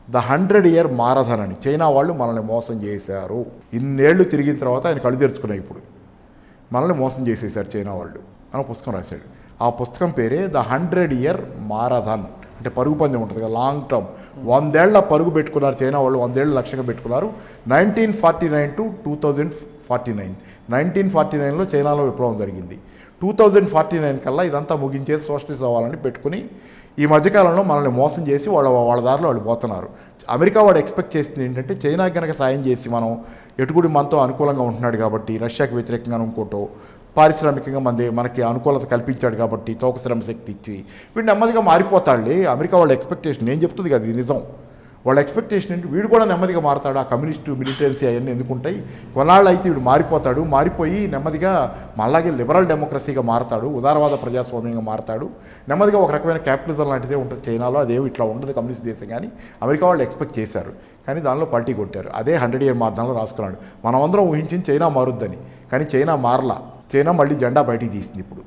ద 100-year మారథాన్ అని. చైనా వాళ్ళు మనల్ని మోసం చేశారు. ఇన్నేళ్లు తిరిగిన తర్వాత ఆయన కళ్ళు తెరుచుకున్నాయి. ఇప్పుడు మనల్ని మోసం చేసేసారు చైనా వాళ్ళు అని పుస్తకం రాశాడు. ఆ పుస్తకం పేరే ద 100-year మారథాన్. అంటే పరుగు పందెం ఉంటుంది కదా, లాంగ్ టర్మ్. 100 ఏళ్ల పరుగు పెట్టుకున్నారు చైనా వాళ్ళు, 100 ఏళ్ళు లక్ష్యంగా పెట్టుకున్నారు. 1949 to 2049. 1949లో చైనాలో విప్లవం జరిగింది. 2049 కల్లా ఇదంతా ముగించేసి సోషలిస్ట్ అవ్వాలని పెట్టుకుని ఈ మధ్యకాలంలో మనల్ని మోసం చేసి వాళ్ళ దారిలో వాళ్ళు పోతున్నారు. అమెరికా వాడు ఎక్స్పెక్ట్ చేసింది ఏంటంటే చైనాకి కనుక సాయం చేసి మనం ఎటుకుడి మనతో అనుకూలంగా ఉంటున్నాడు కాబట్టి రష్యాకి వ్యతిరేకంగా ఇంకోటో పారిశ్రామికంగా మనకి అనుకూలత కల్పించాడు కాబట్టి చౌక శ్రమ శక్తి ఇచ్చి వీడు నెమ్మదిగా మారిపోతాడులే. అమెరికా వాళ్ళ ఎక్స్పెక్టేషన్ నేను చెప్తుంది కదా, ఇది నిజం. వాళ్ళ ఎక్స్పెక్టేషన్ ఏంటి, వీడు కూడా నెమ్మదిగా మారతాడు. ఆ కమ్యూనిస్టు మిలిటెన్సీ అవన్నీ ఎందుకుంటాయి, కొన్నాళ్ళు అయితే వీడు మారిపోతాడు, మారిపోయి నెమ్మదిగా అలాగే లిబరల్ డెమోక్రసీగా మారతాడు, ఉదారవాద ప్రజాస్వామ్యంగా మారతాడు, నెమ్మదిగా ఒక రకమైన క్యాపిటలిజం లాంటిదే ఉంటుంది చైనాలో. అదేమి ఇట్లా ఉండదు కమ్యూనిస్ట్ దేశం. కానీ అమెరికా వాళ్ళు ఎక్స్పెక్ట్ చేశారు, కానీ దానిలో పల్టీ కొట్టారు. అదే 100 year మార్గంలో రాసుకున్నాడు. మనమందరం ఊహించింది చైనా మారుద్దని, కానీ చైనా మారలా. చైనా మళ్ళీ జెండా బయటికి తీసింది. ఇప్పుడు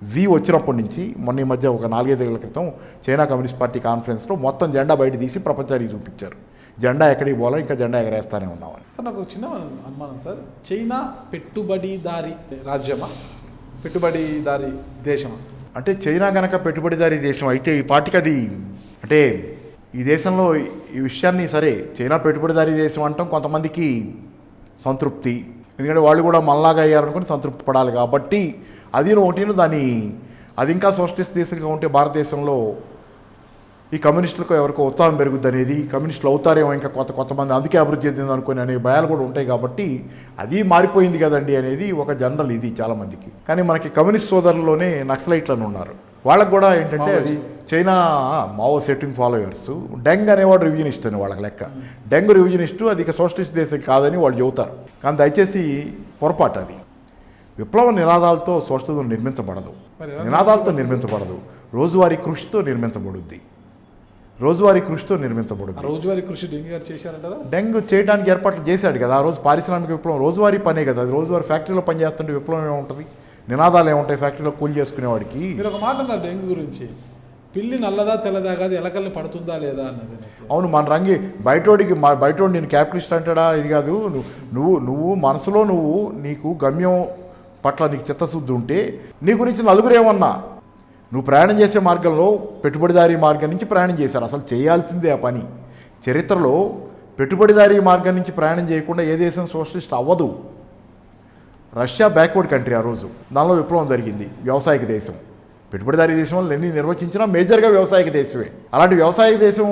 జీ వచ్చినప్పటి నుంచి మొన్న ఈ మధ్య ఒక 4-5 ఏళ్ల క్రితం చైనా కమ్యూనిస్ట్ పార్టీ కాన్ఫరెన్స్లో మొత్తం జెండా బయట తీసి ప్రపంచానికి చూపించారు. జెండా ఎక్కడికి పోలో ఇంకా జెండా ఎగరేస్తానే ఉన్నామని. సార్ నాకు ఒక చిన్న అనుమానం సార్, చైనా పెట్టుబడిదారి రాజ్యమా, పెట్టుబడిదారి దేశమా? అంటే చైనా కనుక పెట్టుబడిదారీ దేశం అయితే ఈ పార్టీకి అది, అంటే ఈ దేశంలో ఈ విషయాన్ని సరే చైనా పెట్టుబడిదారీ దేశం అంటాం కొంతమందికి సంతృప్తి, ఎందుకంటే వాళ్ళు కూడా మళ్ళాగా అయ్యారనుకుని సంతృప్తి పడాలి కాబట్టి అది ఒకటి. అది ఇంకా సోషలిస్ట్ దేశంగా ఉంటే భారతదేశంలో ఈ కమ్యూనిస్టులకు ఎవరికో ఉత్సాహం పెరుగుద్ది అనేది, కమ్యూనిస్టులు అవుతారేమో ఇంకా కొంతమంది అందుకే అభివృద్ధి చెందింది అనుకుని అనే భయాలు కూడా ఉంటాయి కాబట్టి అది మారిపోయింది కదండి అనేది ఒక జనరల్ ఇది చాలామందికి. కానీ మనకి కమ్యూనిస్ట్ సోదరుల్లోనే నక్సలైట్లను ఉన్నారు. వాళ్ళకు కూడా ఏంటంటే అది చైనా మావో సెట్టింగ్ ఫాలోయర్స్. డెంగ్ అనేవాడు రివిజనిస్ట్ అని వాళ్ళకి లెక్క. డెంగ్ రివిజనిస్టు, అది ఇక సోషలిస్ట్ దేశం కాదని వాళ్ళు చెబుతారు. కానీ దయచేసి పొరపాటు అది. విప్లవ నినాదాలతో సోషలిజం నిర్మించబడదు, నినాదాలతో నిర్మించబడదు, రోజువారీ కృషితో నిర్మించబడుద్ది. రోజువారీ కృషి డెంగ్ గారు చేశారంటారా? డెంగ్ చేయడానికి ఏర్పాట్లు చేశాడు కదా. ఆ రోజు పారిశ్రామిక విప్లవం రోజువారీ పనే కదా. అది రోజువారీ ఫ్యాక్టరీలో పనిచేస్తుంటే విప్లవం ఏముంటుంది, నినాదాలు ఏముంటాయి ఫ్యాక్టరీలో కూలి చేసుకునేవాడికి. మీరు ఒక మాట అన్నారు డెంగ్ గురించి, పిల్లి నల్లదా తెల్లదా కాదు ఎలకల్ని పడుతుందా లేదా అన్నది. అవును, మన రంగి బయటోడు నేను క్యాపిటలిస్ట్ అంటాడా, ఇది కాదు. నువ్వు మనసులో నీకు గమ్యం పట్ల నీకు చిత్తశుద్ధి ఉంటే నీ గురించి నలుగురు ఏమన్నా, నువ్వు ప్రయాణం చేసే మార్గంలో పెట్టుబడిదారీ మార్గం నుంచి ప్రయాణం చేశారు. అసలు చేయాల్సిందే ఆ పని. చరిత్రలో పెట్టుబడిదారీ మార్గం నుంచి ప్రయాణం చేయకుండా ఏ దేశం సోషలిస్ట్ అవ్వదు. రష్యా బ్యాక్వర్డ్ కంట్రీ ఆ రోజు, దానిలో విప్లవం జరిగింది. వ్యవసాయక దేశం, పెట్టుబడిదారీ దేశం వల్ల ఎన్ని నిర్వచించినా మేజర్గా వ్యవసాయక దేశమే. అలాంటి వ్యవసాయ దేశం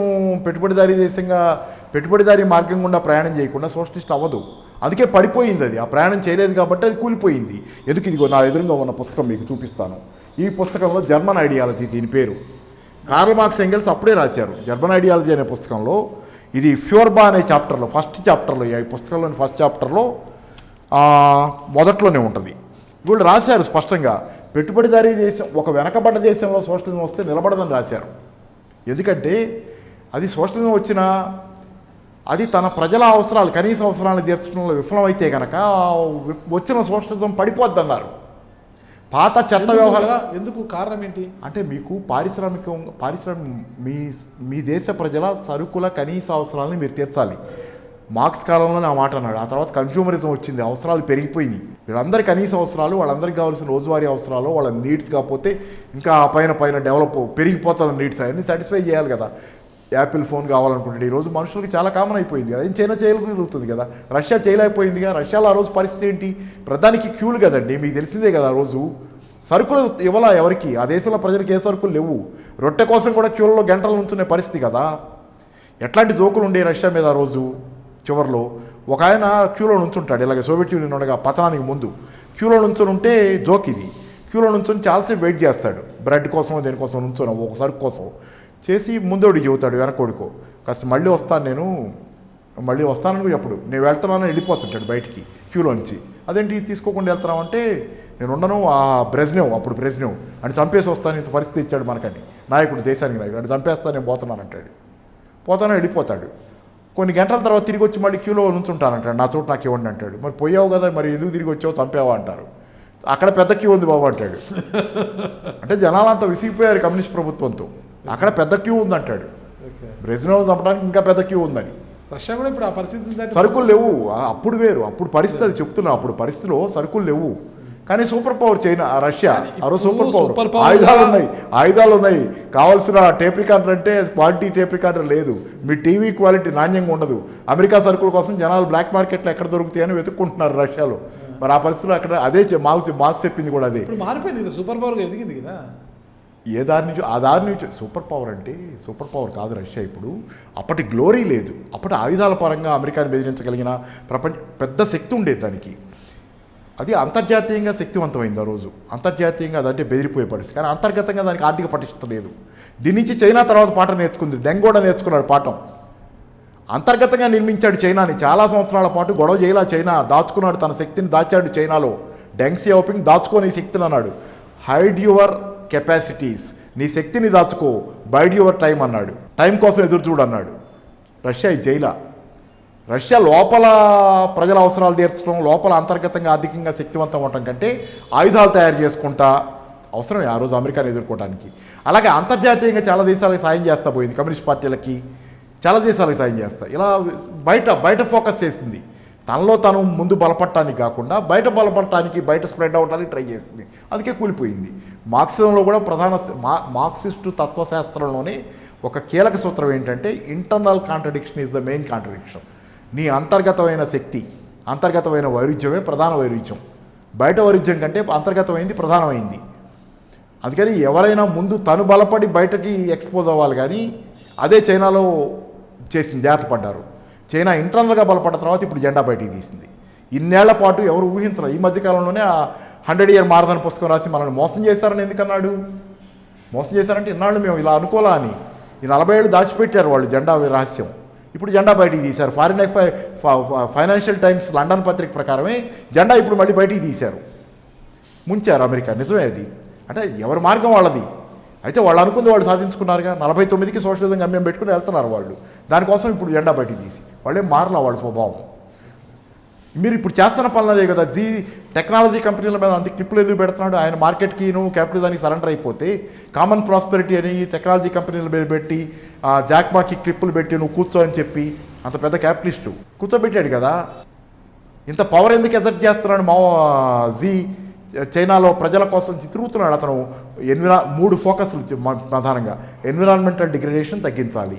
పెట్టుబడిదారీ మార్గం గుండా ప్రయాణం చేయకుండా సోషలిస్ట్ అవ్వదు. అందుకే పడిపోయింది అది. ఆ ప్రయాణం చేయలేదు కాబట్టి అది కూలిపోయింది. ఎందుకు, ఇదిగో నా ఎదురుగా ఉన్న పుస్తకం మీకు చూపిస్తాను. ఈ పుస్తకంలో జర్మన్ ఐడియాలజీ, దీని పేరు కార్ల్ మార్క్స్ ఎంగెల్స్ అప్పుడే రాశారు. జర్మన్ ఐడియాలజీ అనే పుస్తకంలో ఇది ఫ్యూర్బా అనే చాప్టర్లో, ఫస్ట్ చాప్టర్లో, ఈ పుస్తకంలోని ఫస్ట్ చాప్టర్లో మొదట్లోనే ఉంటుంది. వీళ్ళు రాశారు స్పష్టంగా, పెట్టుబడిదారీ దేశం ఒక వెనకబడ్డ దేశంలో సోషలిజం వస్తే నిలబడదని రాశారు. ఎందుకంటే అది సోషలిజం వచ్చినా అది తన ప్రజల అవసరాలు, కనీస అవసరాలను తీర్చడంలో విఫలమైతే కనుక వచ్చిన సోషలిజం పడిపోద్దన్నారు. పాత చెత్త వ్యవహారం ఎందుకు, కారణం ఏంటి అంటే మీకు మీ దేశ ప్రజల సరుకుల కనీస అవసరాలని మీరు తీర్చాలి. మార్క్స్ కాలంలోనే ఆ మాట అన్నాడు. ఆ తర్వాత కన్స్యూమరిజం వచ్చింది, అవసరాలు పెరిగిపోయినాయి. వీళ్ళందరి కనీస అవసరాలు, వాళ్ళందరికీ కావాల్సిన రోజువారీ అవసరాలు, వాళ్ళ నీడ్స్ కాకపోతే ఇంకా పైన డెవలప్ పెరిగిపోతున్న నీడ్స్ అవన్నీ సాటిస్ఫై చేయాలి కదా. యాపిల్ ఫోన్ కావాలనుకుంటే ఈరోజు మనుషులకి చాలా కామన్ అయిపోయింది కదా. చైనా చేయగలుగుతుంది కదా, రష్యా చేయలేకపోయిందిగా. రష్యాలో ఆ రోజు పరిస్థితి ఏంటి, ప్రధానికి క్యూలు కదండి, మీకు తెలిసిందే కదా. ఆ రోజు సరుకులు ఇవ్వాలా ఎవరికి, ఆ దేశంలో ప్రజలకు ఏ సరుకులు లేవు. రొట్టె కోసం కూడా క్యూలలో గంటల నుంచునే పరిస్థితి కదా. ఎట్లాంటి జోకులు ఉండే రష్యా మీద ఆ రోజు. చివరిలో ఒక ఆయన క్యూలో నుంచుంటాడు, ఇలాగే సోవియట్ యూనియన్ ఉండగా పతనానికి ముందు క్యూలో నుంచొని ఉంటే జోక్ ఇది. క్యూలో నుంచొని చాలాసేపు వెయిట్ చేస్తాడు, బ్రెడ్ కోసమో దేనికోసం నుంచొని ఒక సరుకు కోసం చేసి ముందోడికి చెబుతాడు వెనకోడికో, కాస్త మళ్ళీ వస్తానని చెప్పడు, నేను వెళ్తున్నానని వెళ్ళిపోతుంటాడు బయటికి క్యూలోంచి. అదేంటి తీసుకోకుండా వెళ్తున్నామంటే, నేను ఉండను అప్పుడు బ్రెజ్నేవ్ అని చంపేసి వస్తాను, ఇంత పరిస్థితి ఇచ్చాడు మనకని నాయకుడు, దేశానికి నాయకుడు. అంటే చంపేస్తాను, నేను పోతున్నానంటాడు. వెళ్ళిపోతాడు. కొన్ని గంటల తర్వాత తిరిగి వచ్చి మళ్ళీ క్యూలో నుంచుంటానంటాడు, నా చోటు నాకు ఇవ్వండి అంటాడు. మరి పోయావు కదా, మరి ఎందుకు తిరిగి వచ్చావు, చంపావా అంటారు. అక్కడ పెద్ద క్యూ ఉంది బాబు అంటాడు. అంటే జనాలంతా విసిగిపోయారు కమ్యూనిస్ట్ ప్రభుత్వంతో, అక్కడ పెద్ద క్యూ ఉందంటాడు. బ్రెజిల్ చంపడానికి ఇంకా పెద్ద క్యూ ఉందని. రష్యా కూడా ఇప్పుడు ఆ పరిస్థితి, సరుకులు లేవు. అప్పుడు వేరు, అప్పుడు పరిస్థితి అది చెప్తున్నా. అప్పుడు పరిస్థితిలో సరుకులు లేవు. కానీ సూపర్ పవర్ చైనా, రష్యా అరో సూపర్ పవర్, ఆయుధాలు ఉన్నాయి. కావాల్సిన టేప్ రికార్డర్ అంటే క్వాలిటీ టేప్ రికార్డర్ లేదు, మీ టీవీ క్వాలిటీ నాణ్యంగా ఉండదు. అమెరికా సరుకుల కోసం జనాలు బ్లాక్ మార్కెట్లో ఎక్కడ దొరుకుతాయని వెతుక్కుంటున్నారు రష్యాలో. మరి ఆ పరిస్థితిలో అక్కడ అదే మార్క్స్ చెప్పింది కూడా అదే. మారిపోయింది కదా, సూపర్ పవర్గా ఎదిగింది కదా. ఏ దారి నుంచి ఆ దారి నుంచి సూపర్ పవర్ అంటే సూపర్ పవర్ కాదు రష్యా ఇప్పుడు. అప్పటి గ్లోరీ లేదు, అప్పటి ఆయుధాల పరంగా అమెరికాని బెదిరించగలిగిన పెద్ద శక్తి ఉండేది దానికి. అది అంతర్జాతీయంగా శక్తివంతమైంది ఆ రోజు. అంతర్జాతీయంగా అదంటే బెదిరిపోయే పరిస్థితి. కానీ అంతర్గతంగా దానికి ఆర్థిక పటిష్టత లేదు. దీని నుంచి చైనా తర్వాత పాఠం నేర్చుకుంది. డెంగ్ కూడా నేర్చుకున్నాడు పాఠం. అంతర్గతంగా నిర్మించాడు చైనాని. చాలా సంవత్సరాల పాటు గొడవ చేయలా చైనా. దాచుకున్నాడు, తన శక్తిని దాచాడు చైనాలో. డెంగ్ సియాఓపింగ్ దాచుకోని శక్తిని అన్నాడు. హైడ్ యువర్ కెపాసిటీస్, నీ శక్తిని దాచుకో, బైడ్ యువర్ టైం అన్నాడు. టైం కోసం ఎదురు చూడు అన్నాడు. రష్యా ఇది జైలా. రష్యా లోపల ప్రజల అవసరాలు తీర్చడం, లోపల అంతర్గతంగా ఆర్థికంగా శక్తివంతం అవటం కంటే ఆయుధాలు తయారు చేసుకుంటా అవసరమే ఆ రోజు అమెరికాను ఎదుర్కోవడానికి. అలాగే అంతర్జాతీయంగా చాలా దేశాలకు సాయం చేస్తా పోయింది. కమ్యూనిస్ట్ పార్టీలకి చాలా దేశాలకు సాయం చేస్తా. ఇలా బయట ఫోకస్ చేసింది. తనలో తను ముందు బలపడటానికి కాకుండా బయట బలపడటానికి, బయట స్ప్రెడ్ అవడానికి ట్రై చేసింది. అందుకే కూలిపోయింది. మార్క్సిజంలో కూడా మార్క్సిస్టు తత్వశాస్త్రంలోనే ఒక కీలక సూత్రం ఏంటంటే internal contradiction is the main contradiction. నీ అంతర్గతమైన శక్తి, అంతర్గతమైన వైరుధ్యమే ప్రధాన వైరుధ్యం. బయట వైరుధ్యం కంటే అంతర్గతమైంది ప్రధానమైంది. అందుకని ఎవరైనా ముందు తను బలపడి బయటకి ఎక్స్పోజ్ అవ్వాలి. కానీ అదే చైనాలో చేసింది, జాగ్రత్త పడ్డారు. చైనా ఇంటర్నల్గా బలపడ్డ తర్వాత ఇప్పుడు జెండా బయటికి తీసింది. ఇన్నేళ్ల పాటు ఎవరు ఊహించరు. ఈ మధ్యకాలంలోనే ఆ 100 Year మారథాన్ పుస్తకం రాసి మనల్ని మోసం చేశారని ఎందుకన్నాడు? మోసం చేశారంటే ఇన్నాళ్ళు మేము ఇలా అనుకోలా అని. ఈ 40 ఏళ్ళు దాచిపెట్టారు వాళ్ళు జెండా రహస్యం. ఇప్పుడు జెండా బయటికి తీశారు. ఫైనాన్షియల్ టైమ్స్ లండన్ పత్రిక ప్రకారమే జెండా ఇప్పుడు మళ్ళీ బయటికి తీశారు. ముంచారు అమెరికా. నిజమే అది. అంటే ఎవరి మార్గం వాళ్ళది. అయితే వాళ్ళు అనుకుంది వాళ్ళు సాధించుకున్నారుగా. 49కి సోషలిజం గమ్యం పెట్టుకుని వెళ్తున్నారు వాళ్ళు. దానికోసం ఇప్పుడు జెండా బయటికి తీసి వాళ్ళేం మారలా వాళ్ళ స్వభావం. మీరు ఇప్పుడు చేస్తున్న పనులు అదే కదా. టెక్నాలజీ కంపెనీల మీద అంత క్లిప్పులు ఎదురు పెడుతున్నాడు. ఆయన మార్కెట్కిను క్యాపిటలిజానికి సరెండర్ అయిపోతే కామన్ ప్రాస్పెరిటీ అని టెక్నాలజీ కంపెనీల మీద పెట్టి జాక్మాకి క్లిప్పులు పెట్టి నువ్వు కూర్చో అని చెప్పి అంత పెద్ద క్యాపిటలిస్టు కూర్చోబెట్టాడు కదా. ఇంత పవర్ ఎందుకు ఎసెప్ట్ చేస్తున్నాడు చైనాలో ప్రజల కోసం తిరుగుతున్నాడు అతను. 3 ఫోకస్లు ప్రధానంగా. ఎన్విరాన్మెంటల్ డిగ్రేడేషన్ తగ్గించాలి,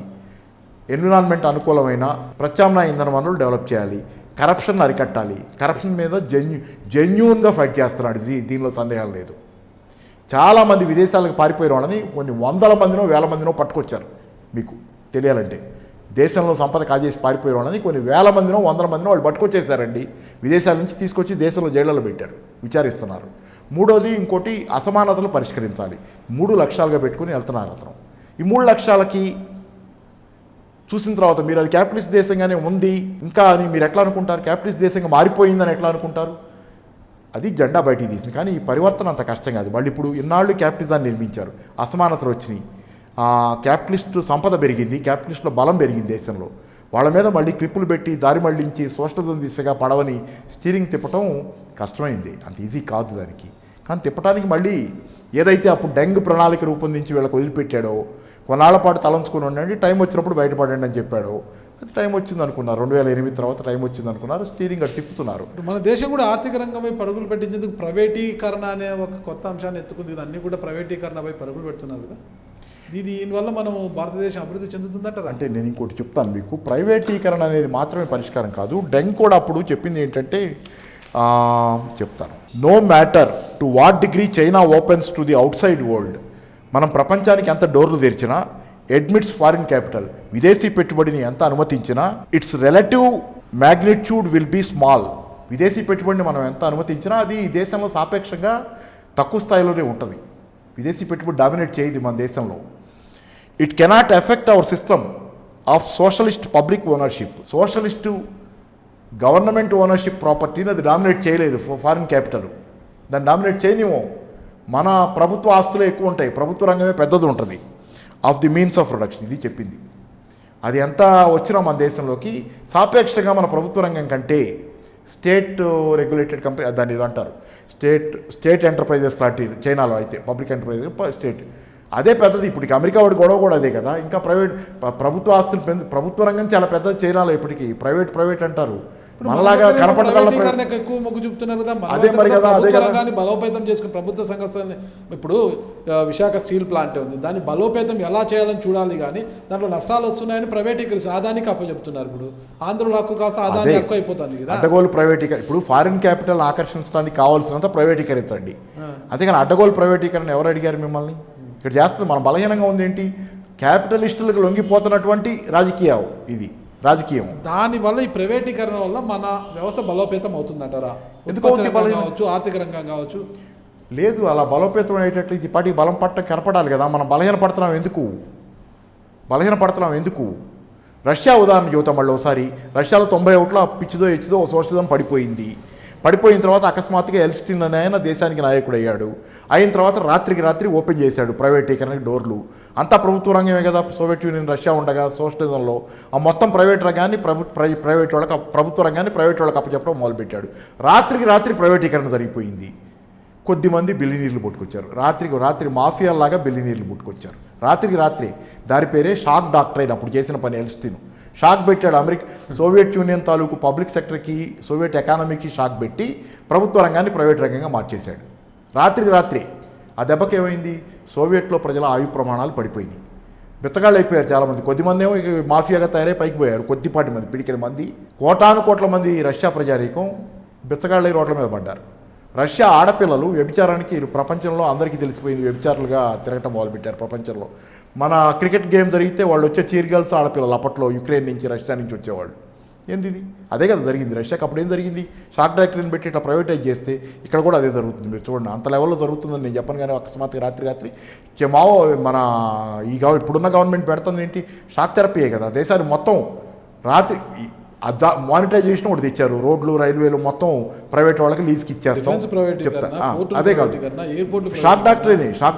ఎన్విరాన్మెంట్ అనుకూలమైన ప్రత్యామ్నాయ ఇంధన వనరులు డెవలప్ చేయాలి, కరప్షన్ అరికట్టాలి. కరప్షన్ మీద జెన్యూన్గా ఫైట్ చేస్తున్నాడు దీనిలో సందేహం లేదు. చాలామంది విదేశాలకు పారిపోయిన వాళ్ళని కొన్ని 100 మందినో 1000 మందినో పట్టుకొచ్చారు. మీకు తెలియాలంటే దేశంలో సంపద కాజేసి పారిపోయిన వాళ్ళని కొన్ని 1000 మందినో 100 మందినో వాళ్ళు పట్టుకొచ్చేసారండి. విదేశాల నుంచి తీసుకొచ్చి దేశంలో జైళ్ళలో పెట్టారు, విచారిస్తున్నారు. మూడోది ఇంకోటి అసమానతలు పరిష్కరించాలి. 3 లక్ష్యాలుగా పెట్టుకుని వెళ్తున్నారు అతను. ఈ 3 లక్ష్యాలకి చూసిన తర్వాత మీరు అది క్యాపిటలిస్ట్ దేశంగానే ఉంది ఇంకా అని మీరు ఎట్లా అనుకుంటారు? క్యాపిటలిస్ట్ దేశంగా మారిపోయిందని ఎట్లా అనుకుంటారు? అది జెండా బయటికి తీసింది. కానీ ఈ పరివర్తన అంత కష్టం కాదు. వాళ్ళు ఇప్పుడు ఇన్నాళ్ళు క్యాపిటలిజాన్ని నిర్మించారు, అసమానతలు వచ్చినాయి, క్యాపిటలిస్టు సంపద పెరిగింది, క్యాపిటలిస్టుల బలం పెరిగింది దేశంలో. వాళ్ళ మీద మళ్ళీ క్లిప్పులు పెట్టి దారి మళ్లించి సోషలిజం దిశగా పడవని స్టీరింగ్ తిప్పటం కష్టమైంది. అంత ఈజీ కాదు దానికి. కానీ తిప్పటానికి మళ్ళీ ఏదైతే అప్పుడు డెంగ్ ప్రణాళిక రూపొందించి వీళ్ళకి వదిలిపెట్టాడో, కొన్నాళ్ల పాటు తలంచుకుని ఉండండి, టైం వచ్చినప్పుడు బయటపడండి అని చెప్పాడు. అది టైం వచ్చింది అనుకున్నారు. 2008 తర్వాత టైం వచ్చింది అనుకున్నారు. స్టీరింగ్ అటు తిప్పుతున్నారు. మన దేశం కూడా ఆర్థిక రంగంపై పరుగులు పెట్టించేందుకు ప్రైవేటీకరణ అనే ఒక కొత్త అంశాన్ని ఎత్తుకుంది కదా. అన్నీ కూడా ప్రైవేటీకరణపై పరుగులు పెడుతున్నారు కదా. దీనివల్ల మనం భారతదేశం అభివృద్ధి చెందుతుందంటారా? అంటే నేను ఇంకోటి చెప్తాను మీకు. ప్రైవేటీకరణ అనేది మాత్రమే పరిష్కారం కాదు. డెంగ్ కూడా అప్పుడు చెప్పింది ఏంటంటే చెప్తాను. No matter to what degree China opens to the outside world. మనం ప్రపంచానికి ఎంత డోర్లు తెరిచినా, అడ్మిట్స్ ఫారిన్ క్యాపిటల్, విదేశీ పెట్టుబడిని ఎంత అనుమతించినా, its relative magnitude will be small. విదేశీ పెట్టుబడిని మనం ఎంత అనుమతించినా అది ఈ దేశంలో సాపేక్షంగా తక్కువ స్థాయిలోనే ఉంటుంది. విదేశీ పెట్టుబడి డామినేట్ చేయదు మన దేశంలో. It cannot effect hour system of socialist public ownership. Socialist government ownership ప్రాపర్టీని అది డామినేట్ చేయలేదు ఫారిన్ క్యాపిటల్. దాన్ని డామినేట్ చేయనివ్వం. మన ప్రభుత్వ ఆస్తులే ఎక్కువ ఉంటాయి, ప్రభుత్వ రంగమే పెద్దది ఉంటుంది of the means of production. ఇది చెప్పింది. అది ఎంత వచ్చినా మన దేశంలోకి సాపేక్షంగా మన ప్రభుత్వ రంగం కంటే స్టేట్ రెగ్యులేటెడ్ కంపెనీ, దాన్ని ఇది అంటారు స్టేట్ ఎంటర్ప్రైజెస్ లాంటి చైనాలో అయితే పబ్లిక్ ఎంటర్ప్రైజెస్ స్టేట్ అదే పెద్దది. ఇప్పటికి అమెరికా వాడి గొడవ కూడా అదే కదా. ఇంకా ప్రభుత్వ ఆస్తులు ప్రభుత్వ రంగం చాలా పెద్దది చైనాలో. ఇప్పటికీ ప్రైవేట్ అంటారు. మనలాగా కనపడగల ఎక్కువ మొగ్గు చూపుతున్నారు కదా. అదే మరి కదా, అదే కదా. రంగాన్ని బలోపేతం చేసుకుని ప్రభుత్వ సంస్థల్ని, ఇప్పుడు విశాఖ స్టీల్ ప్లాంట్ ఉంది, దాన్ని బలోపేతం ఎలా చేయాలని చూడాలి. కానీ దాంట్లో నష్టాలు వస్తున్నాయని ప్రైవేటీకరిస్తే ఆదానికి అప్పచెప్తున్నారు. ఇప్పుడు ఆంధ్రుల హక్కు కాస్త ఆదాని హక్కు అయిపోతుంది కదా. అడ్డగోలు ప్రైవేటీకరణ. ఇప్పుడు ఫారిన్ క్యాపిటల్ ఆకర్షించడానికి కావాల్సినంత ప్రైవేటీకరించండి. అంతేగాని అడ్డగోలు ప్రైవేటీకరణ ఎవరు అడిగారు మిమ్మల్ని? ఇక్కడ చేస్తుంది మన బలహీనంగా ఉంది ఏంటి? క్యాపిటలిస్టులకు లొంగిపోతున్నటువంటి రాజకీయం ఇది. రాజకీయం. దానివల్ల ఈ ప్రైవేటీకరణ వల్ల మన వ్యవస్థ బలోపేతం అవుతుందంటారా? ఎందుకు ఉత్పత్తి అవుతుంది రంగం కావచ్చు, ఆర్థిక రంగం కావచ్చు. లేదు, అలా బలోపేతం అయ్యేటట్లు ఈ పార్టీకి బలం పట్ట కనపడాలి కదా. మనం బలహీనపడుతున్నాం ఎందుకు? రష్యా ఉదాహరణ చూద్దాం మళ్ళీ ఒకసారి. రష్యాలో 91లో పిచ్చిదో ఎచ్చిదో సోషలిజం పడిపోయిన తర్వాత అకస్మాత్తుగా ఎల్స్టిన్ అనే ఆయన దేశానికి నాయకుడు అయ్యాడు. అయిన తర్వాత రాత్రికి రాత్రి ఓపెన్ చేశాడు ప్రైవేటీకరణకి డోర్లు. అంతా ప్రభుత్వ రంగమే కదా. సోవియట్ యూనియన్ రష్యా ఉండగా సోషలిజంలో ఆ మొత్తం ప్రైవేట్ రంగాన్ని ప్రభుత్వ రంగాన్ని ప్రైవేట్ వాళ్ళకి అప్పచెప్పడం మొదలుపెట్టాడు. రాత్రికి రాత్రి ప్రైవేటీకరణ జరిగిపోయింది. కొద్దిమంది బిల్లినీర్లు పుట్టుకొచ్చారు. రాత్రి మాఫియాలాగా బిల్లినీర్లు పుట్టుకొచ్చారు. రాత్రికి రాత్రి దాని పేరే షాక్ డాక్టరైన్. అప్పుడు చేసిన పని ఎల్స్టిన్ షాక్ పెట్టాడు. సోవియట్ యూనియన్ తాలూకు పబ్లిక్ సెక్టర్కి, సోవియట్ ఎకానమీకి షాక్ పెట్టి ప్రభుత్వ రంగాన్ని ప్రైవేట్ రంగంగా మార్చేశాడు. రాత్రికి రాత్రి ఆ దెబ్బకి ఏమైంది? సోవియట్లో ప్రజల ఆయు ప్రమాణాలు పడిపోయినాయి. బిచ్చగాళ్ళు అయిపోయారు చాలామంది. కొద్దిమంది ఏమో మాఫియాగా తయారై పైకి పోయారు. కొద్దిపాటి మంది, పిడికిన మంది, కోట్ల మంది రష్యా ప్రజానీకం బిచ్చగాళ్ళై రోడ్ల మీద పడ్డారు. రష్యా ఆడపిల్లలు వ్యభిచారానికి ప్రపంచంలో అందరికీ తెలిసిపోయింది, వ్యభిచారులుగా తిరగటం మొదలుపెట్టారు ప్రపంచంలో. మన క్రికెట్ గేమ్ జరిగితే వాళ్ళు వచ్చే చీర్ గర్ల్స్ ఆడపిల్లలు అప్పట్లో యుక్రెయిన్ నుంచి, రష్యా నుంచి వచ్చేవాళ్ళు. ఏంది ఇది? అదే కదా జరిగింది రష్యాకి. అప్పుడు ఏం జరిగింది? షాక్ డాక్టరీని పెట్టి ఇట్లా ప్రైవేటైజ్ చేస్తే ఇక్కడ కూడా అదే జరుగుతుంది. మీరు చూడండి, అంత లెవెల్లో జరుగుతుందని నేను చెప్పను. కానీ అకస్మాత్తుగా రాత్రి మన ఇప్పుడున్న గవర్నమెంట్ పెడుతుంది ఏంటి? షాక్ థెరపీయే కదా. దేశాన్ని మొత్తం రాత్రి మానిటైజేషన్ ఒకటి తెచ్చారు. రోడ్లు, రైల్వేలు మొత్తం ప్రైవేట్ వాళ్ళకి లీజ్కి ఇచ్చేస్తాం చెప్తా. అదే కాదు, షాక్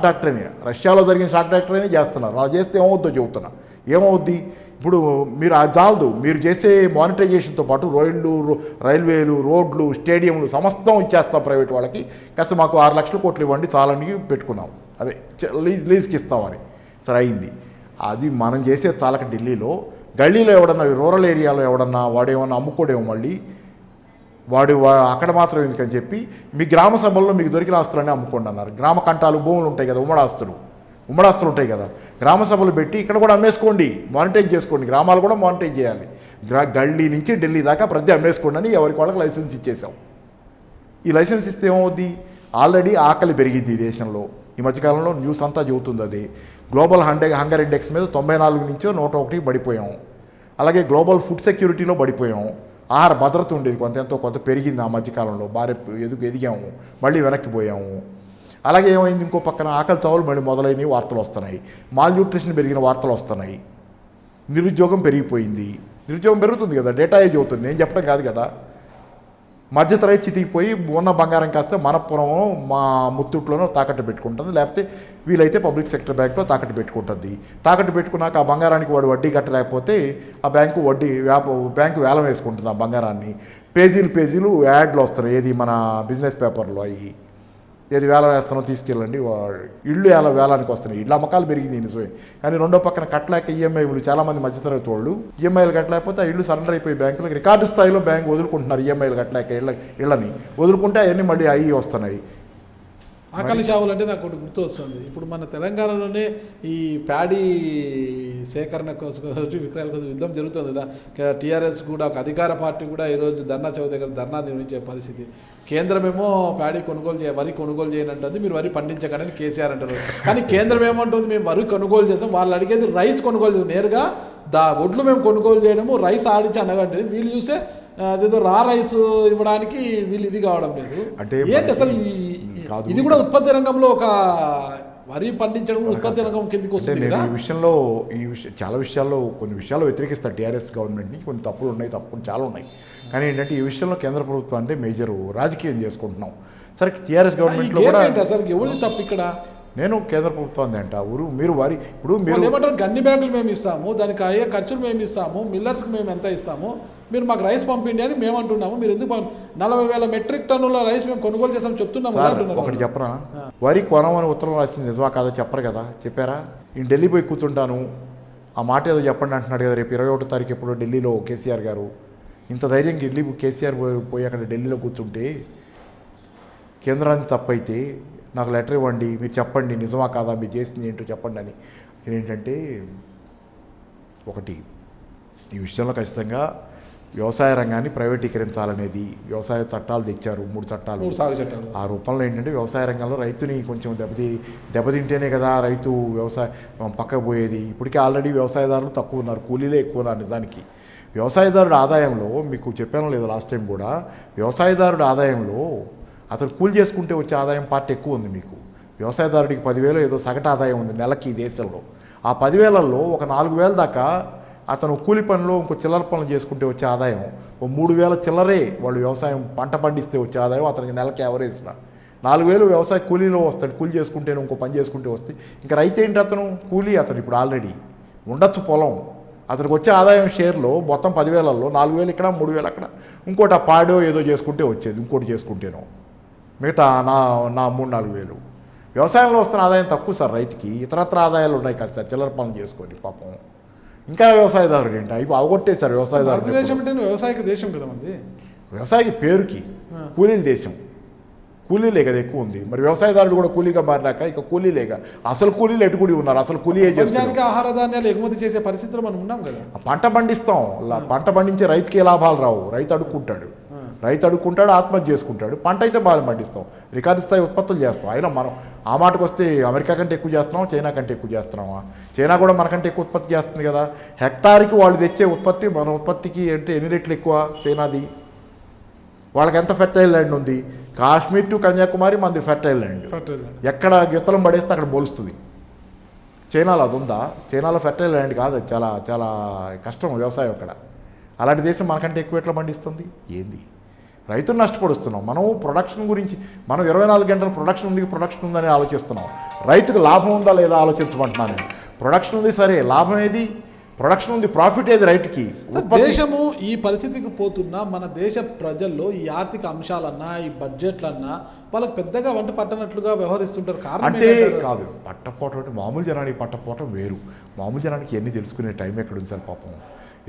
డాక్టరేనే రష్యాలో జరిగిన షాక్ డాక్టరేనే చేస్తున్నారు. అలా చేస్తే ఏమవుద్దో చెబుతున్నా. ఏమవుద్ది? ఇప్పుడు మీరు చాలదు, మీరు చేసే మానిటైజేషన్తో పాటు రైల్వేలు, రోడ్లు, స్టేడియంలు సమస్తం ఇచ్చేస్తాం ప్రైవేట్ వాళ్ళకి. కాస్త మాకు 6 లక్షల కోట్లు ఇవ్వండి చాలని పెట్టుకున్నాం. అదే లీజ్కి ఇస్తామని. సరే అయింది. అది మనం చేసే చాలక ఢిల్లీలో గల్లీలో ఎవడన్నా, రూరల్ ఏరియాలో ఎవడన్నా వాడేమన్నా అమ్ముకోడేమో మళ్ళీ అక్కడ మాత్రం ఎందుకని చెప్పి మీ గ్రామ సభల్లో మీకు దొరికిన ఆస్తులన్నీ అమ్ముకోండి అన్నారు. గ్రామ కంటాలు, భూములు ఉంటాయి కదా, ఉమ్మడాస్తులు ఉంటాయి కదా, గ్రామ సభలు పెట్టి ఇక్కడ కూడా అమ్మేసుకోండి, మానిటైజ్ చేసుకోండి. గ్రామాలు కూడా మానిటైజ్ చేయాలి. గల్లీ నుంచి ఢిల్లీ దాకా ప్రతి అమ్మేసుకోండి అని ఎవరికి వాళ్ళకి లైసెన్స్ ఇచ్చేసాం. ఈ లైసెన్స్ ఇస్తే ఏమవుద్ది? ఆల్రెడీ ఆకలి పెరిగింది ఈ దేశంలో. ఈ మధ్యకాలంలో న్యూస్ అంతా చెబుతుంది అది. గ్లోబల్ హంగర్ ఇండెక్స్ మీద 94 నుంచో 101కి పడిపోయాం. అలాగే గ్లోబల్ ఫుడ్ సెక్యూరిటీలో పడిపోయాం. ఆహార భద్రత ఉండేది కొంత పెరిగింది ఆ మధ్యకాలంలో. ఎదిగాము, మళ్ళీ వెనక్కి పోయాము. అలాగే ఏమైంది? ఇంకో పక్కన ఆకలి చావులు మళ్ళీ మొదలైనవి వార్తలు వస్తున్నాయి. మాల్ న్యూట్రిషన్ పెరిగిన వార్తలు వస్తున్నాయి. నిరుద్యోగం పెరిగిపోయింది. నిరుద్యోగం పెరుగుతుంది కదా, డేటా చెబుతుంది, నేను చెప్పడం కాదు కదా. మధ్యతరగతి చితికిపోయి ఉన్న బంగారం కాస్తే మనపురం, మా ముత్తూట్లోనో తాకట్టు పెట్టుకుంటుంది. లేకపోతే వీలైతే పబ్లిక్ సెక్టర్ బ్యాంక్లో తాకట్టు పెట్టుకుంటుంది. తాకట్టు పెట్టుకున్నాక ఆ బంగారానికి వాడు వడ్డీ కట్టలేకపోతే ఆ బ్యాంకు బ్యాంకు వేలం వేసుకుంటుంది ఆ బంగారాన్ని. పేజీలు యాడ్లు వస్తున్నాయి. ఏది మన బిజినెస్ పేపర్లో అవి ఏది వేలం వేస్తానో తీసుకెళ్ళండి. ఇళ్ళు వేలానికి వస్తున్నాయి. ఇళ్ళ అమ్మకాలు పెరిగినాయి నిజమే. కానీ రెండో పక్కన కట్టలేక ఈఎంఐలు, చాలామంది మధ్యతరగతి వాళ్ళు ఈఎంఐలు కట్టలేకపోతే ఆ ఇళ్ళు సరెండర్ అయిపోయి బ్యాంకులకు రికార్డు స్థాయిలో బ్యాంకు వదులుకుంటున్నారు. ఈఎంఐలు కట్టలేక ఇళ్ళని వదులుకుంటే అవన్నీ మళ్ళీ అవి వస్తున్నాయి. ఆకలి చావులు అంటే నాకు ఒకటి గుర్తు వస్తుంది. ఇప్పుడు మన తెలంగాణలోనే ఈ ప్యాడీ సేకరణ కోసం, విక్రయాల కోసం యుద్ధం జరుగుతుంది కదా. టీఆర్ఎస్ కూడా, ఒక అధికార పార్టీ కూడా ఈరోజు ధర్నా చౌక దగ్గర ధర్నా నిర్వహించే పరిస్థితి. కేంద్రమేమో ప్యాడీ వరి కొనుగోలు చేయనంటుంది, మీరు వరి పండించకండి కేసీఆర్ అంటారు. కానీ కేంద్రం ఏమంటుంది? మేము వరి కొనుగోలు చేస్తాం, వాళ్ళు అడిగేది రైస్ కొనుగోలు చేస్తాం. నేరుగా ఒడ్లు మేము కొనుగోలు చేయడము, రైస్ ఆడించి అనగంటే వీళ్ళు చూస్తే అదేదో రైస్ ఇవ్వడానికి వీళ్ళు ఇది కావడం లేదు. అంటే ఏంటి అసలు ఇది కూడా ఉత్పత్తి రంగంలో ఒక వరి పండించడం ఉత్పత్తి రంగం కిందకి వస్తుంది. నేను చాలా విషయాల్లో కొన్ని విషయాల్లో వ్యతిరేకిస్తాను టీఆర్ఎస్ గవర్నమెంట్ని. కొన్ని తప్పులు చాలా ఉన్నాయి. కానీ ఏంటంటే ఈ విషయంలో కేంద్ర ప్రభుత్వం అంటే మేజర్ రాజకీయం చేసుకుంటున్నాం. సరే, టీఆర్ఎస్ గవర్నమెంట్లో కూడా అసలు ఎవరిది తప్పు ఇక్కడ? నేను కేంద్ర ప్రభుత్వం అంట మీరు వారి ఇప్పుడు మీరు ఏమంటారు? గన్ని బ్యాగులు మేము ఇస్తాము, దానికి అయ్యే ఖర్చులు మేము ఇస్తాము, మిల్లర్స్కి మేము ఎంత ఇస్తాము, మీరు మాకు రైస్ పంపిండి అని మేము అంటున్నాము. మీరు ఎందుకు 40,000 మెట్రిక్ టన్నుల రైస్ మేము కొనుగోలు చేస్తాం చెప్తున్నాము. ఒకటి చెప్పరా, వరి కొనమని ఉత్తరం రాసింది నిజమా కాదా చెప్పరు కదా? చెప్పారా? నేను ఢిల్లీ పోయి కూర్చుంటాను, ఆ మాట ఏదో చెప్పండి అంటున్నాడు కదా. రేపు 21వ తారీఖు ఎప్పుడు ఢిల్లీలో కేసీఆర్ గారు ఇంత ధైర్యంగా కేసీఆర్ పోయి అక్కడ ఢిల్లీలో కూర్చుంటే కేంద్రానికి తప్పైతే నాకు లెటర్ ఇవ్వండి, మీరు చెప్పండి నిజమా కాదా, మీరు చేసింది ఏంటో చెప్పండి అని. ఏంటంటే ఒకటి, ఈ విషయంలో ఖచ్చితంగా వ్యవసాయ రంగాన్ని ప్రైవేటీకరించాలనేది, వ్యవసాయ చట్టాలు తెచ్చారు, 3 చట్టాలు. ఆ రూపంలో ఏంటంటే వ్యవసాయ రంగంలో రైతుని కొంచెం దెబ్బతింటేనే కదా వ్యవసాయం పక్కకు పోయేది. ఇప్పటికే ఆల్రెడీ వ్యవసాయదారులు తక్కువ ఉన్నారు, కూలీలే ఎక్కువ ఉన్నారు నిజానికి. వ్యవసాయదారుడి ఆదాయంలో మీకు చెప్పాను లేదు లాస్ట్ టైం కూడా, వ్యవసాయదారుడి ఆదాయంలో అతను కూలి చేసుకుంటే వచ్చే ఆదాయం పార్ట్ ఎక్కువ ఉంది మీకు. వ్యవసాయదారుడికి 10,000 ఏదో సగటు ఆదాయం ఉంది నెలకి ఈ దేశంలో. ఆ 10,000లో ఒక 4,000 దాకా అతను కూలి పనులు ఇంకో చిల్లర పనులు చేసుకుంటే వచ్చే ఆదాయం, ఓ 3,000 చిల్లరే వాళ్ళు వ్యవసాయం పంట పండిస్తే వచ్చే ఆదాయం అతనికి నెలకి యావరేజ్న. 4,000 వ్యవసాయ కూలీలో వస్తాడు, కూలి చేసుకుంటేనే ఇంకో పని చేసుకుంటే వస్తే. ఇంకా రైతు ఏంటి అతను కూలీ, అతను ఇప్పుడు ఆల్రెడీ ఉండొచ్చు పొలం, అతనికి వచ్చే ఆదాయం షేర్లో మొత్తం 10,000లో 4,000 ఇక్కడ 3,000 అక్కడ, ఇంకోటి ఆ పాడో ఏదో చేసుకుంటే వచ్చేది, ఇంకోటి చేసుకుంటేనో మిగతా నా 3-4 వ్యవసాయంలో వస్తున్న ఆదాయం తక్కువ సార్ రైతుకి. ఇతరత్ర ఆదాయాలు ఉన్నాయి కదా సార్, చిల్లర పనులు చేసుకొని పాపం. ఇంకా వ్యవసాయదారుడు ఏంటి అవి అవగొట్టేశారు వ్యవసాయదారుడు. భారతదేశం అంటే వ్యవసాయక దేశం కదా మంది. వ్యవసాయకి పేరుకి కూలీల దేశం, కూలీలే కదా ఎక్కువ ఉంది. మరి వ్యవసాయదారుడు కూడా కూలీగా మారినాక ఇక కూలీలేగా, అసలు కూలీలు ఎటుకుడి ఉన్నారు, అసలు కూలీ ప్రపంచానికి ఆహార ధాన్యాలు ఎగుమతి చేసే పరిస్థితులు మనం ఉన్నాం కదా. పంట పండిస్తాం, పంట పండించే రైతుకి లాభాలు రావు, రైతు అడుక్కుంటాడు, ఆత్మహత్య చేసుకుంటాడు. పంట అయితే బాగా పండిస్తాం, రికార్డు స్థాయి ఉత్పత్తులు చేస్తాం. అయినా మనం ఆ మాటకు వస్తే అమెరికా కంటే ఎక్కువ చేస్తున్నాం, చైనా కంటే ఎక్కువ చేస్తున్నామా? చైనా కూడా మనకంటే ఎక్కువ ఉత్పత్తి చేస్తుంది కదా. హెక్టార్కి వాళ్ళు తెచ్చే ఉత్పత్తి మన ఉత్పత్తికి అంటే ఎన్ని రెట్లు ఎక్కువ చైనాది. వాళ్ళకి ఎంత ఫెర్టైల్ ల్యాండ్ ఉంది, కాశ్మీర్ టు కన్యాకుమారి మనది ఫెర్టైల్ ల్యాండ్. ఎక్కడ గిత్తలం పడేస్తే అక్కడ బోలుస్తుంది. చైనాలో అది ఉందా? చైనాలో ఫెర్టైల్ ల్యాండ్ కాదు, అది చాలా చాలా కష్టం వ్యవసాయం అక్కడ. అలాంటి దేశం మనకంటే ఎక్కువ ఎట్లా పండిస్తుంది? ఏంది రైతులు నష్టపడుస్తున్నాం. మనం ప్రొడక్షన్ గురించి మనం 24 గంటల ప్రొడక్షన్ ఉందని ఆలోచిస్తున్నాం. రైతుకు లాభం ఉందా లేదా ఆలోచించమంటున్నాను నేను. ప్రొడక్షన్ ఉంది సరే, లాభం ఏది? ప్రొడక్షన్ ఉంది, ప్రాఫిట్ ఏది రైతుకి? దేశము ఈ పరిస్థితికి పోతున్నా మన దేశ ప్రజల్లో ఈ ఆర్థిక అంశాలన్నా ఈ బడ్జెట్లన్నా వాళ్ళకి పెద్దగా వంట పట్టనట్లుగా వ్యవహరిస్తుంటారు. కారణం అంటే కాదు, పట్టపోవటం అంటే మామూలు జనానికి పట్టపోవటం వేరు. మామూలు జనానికి ఎన్ని తెలుసుకునే టైం ఎక్కడుంది సార్ పాపం.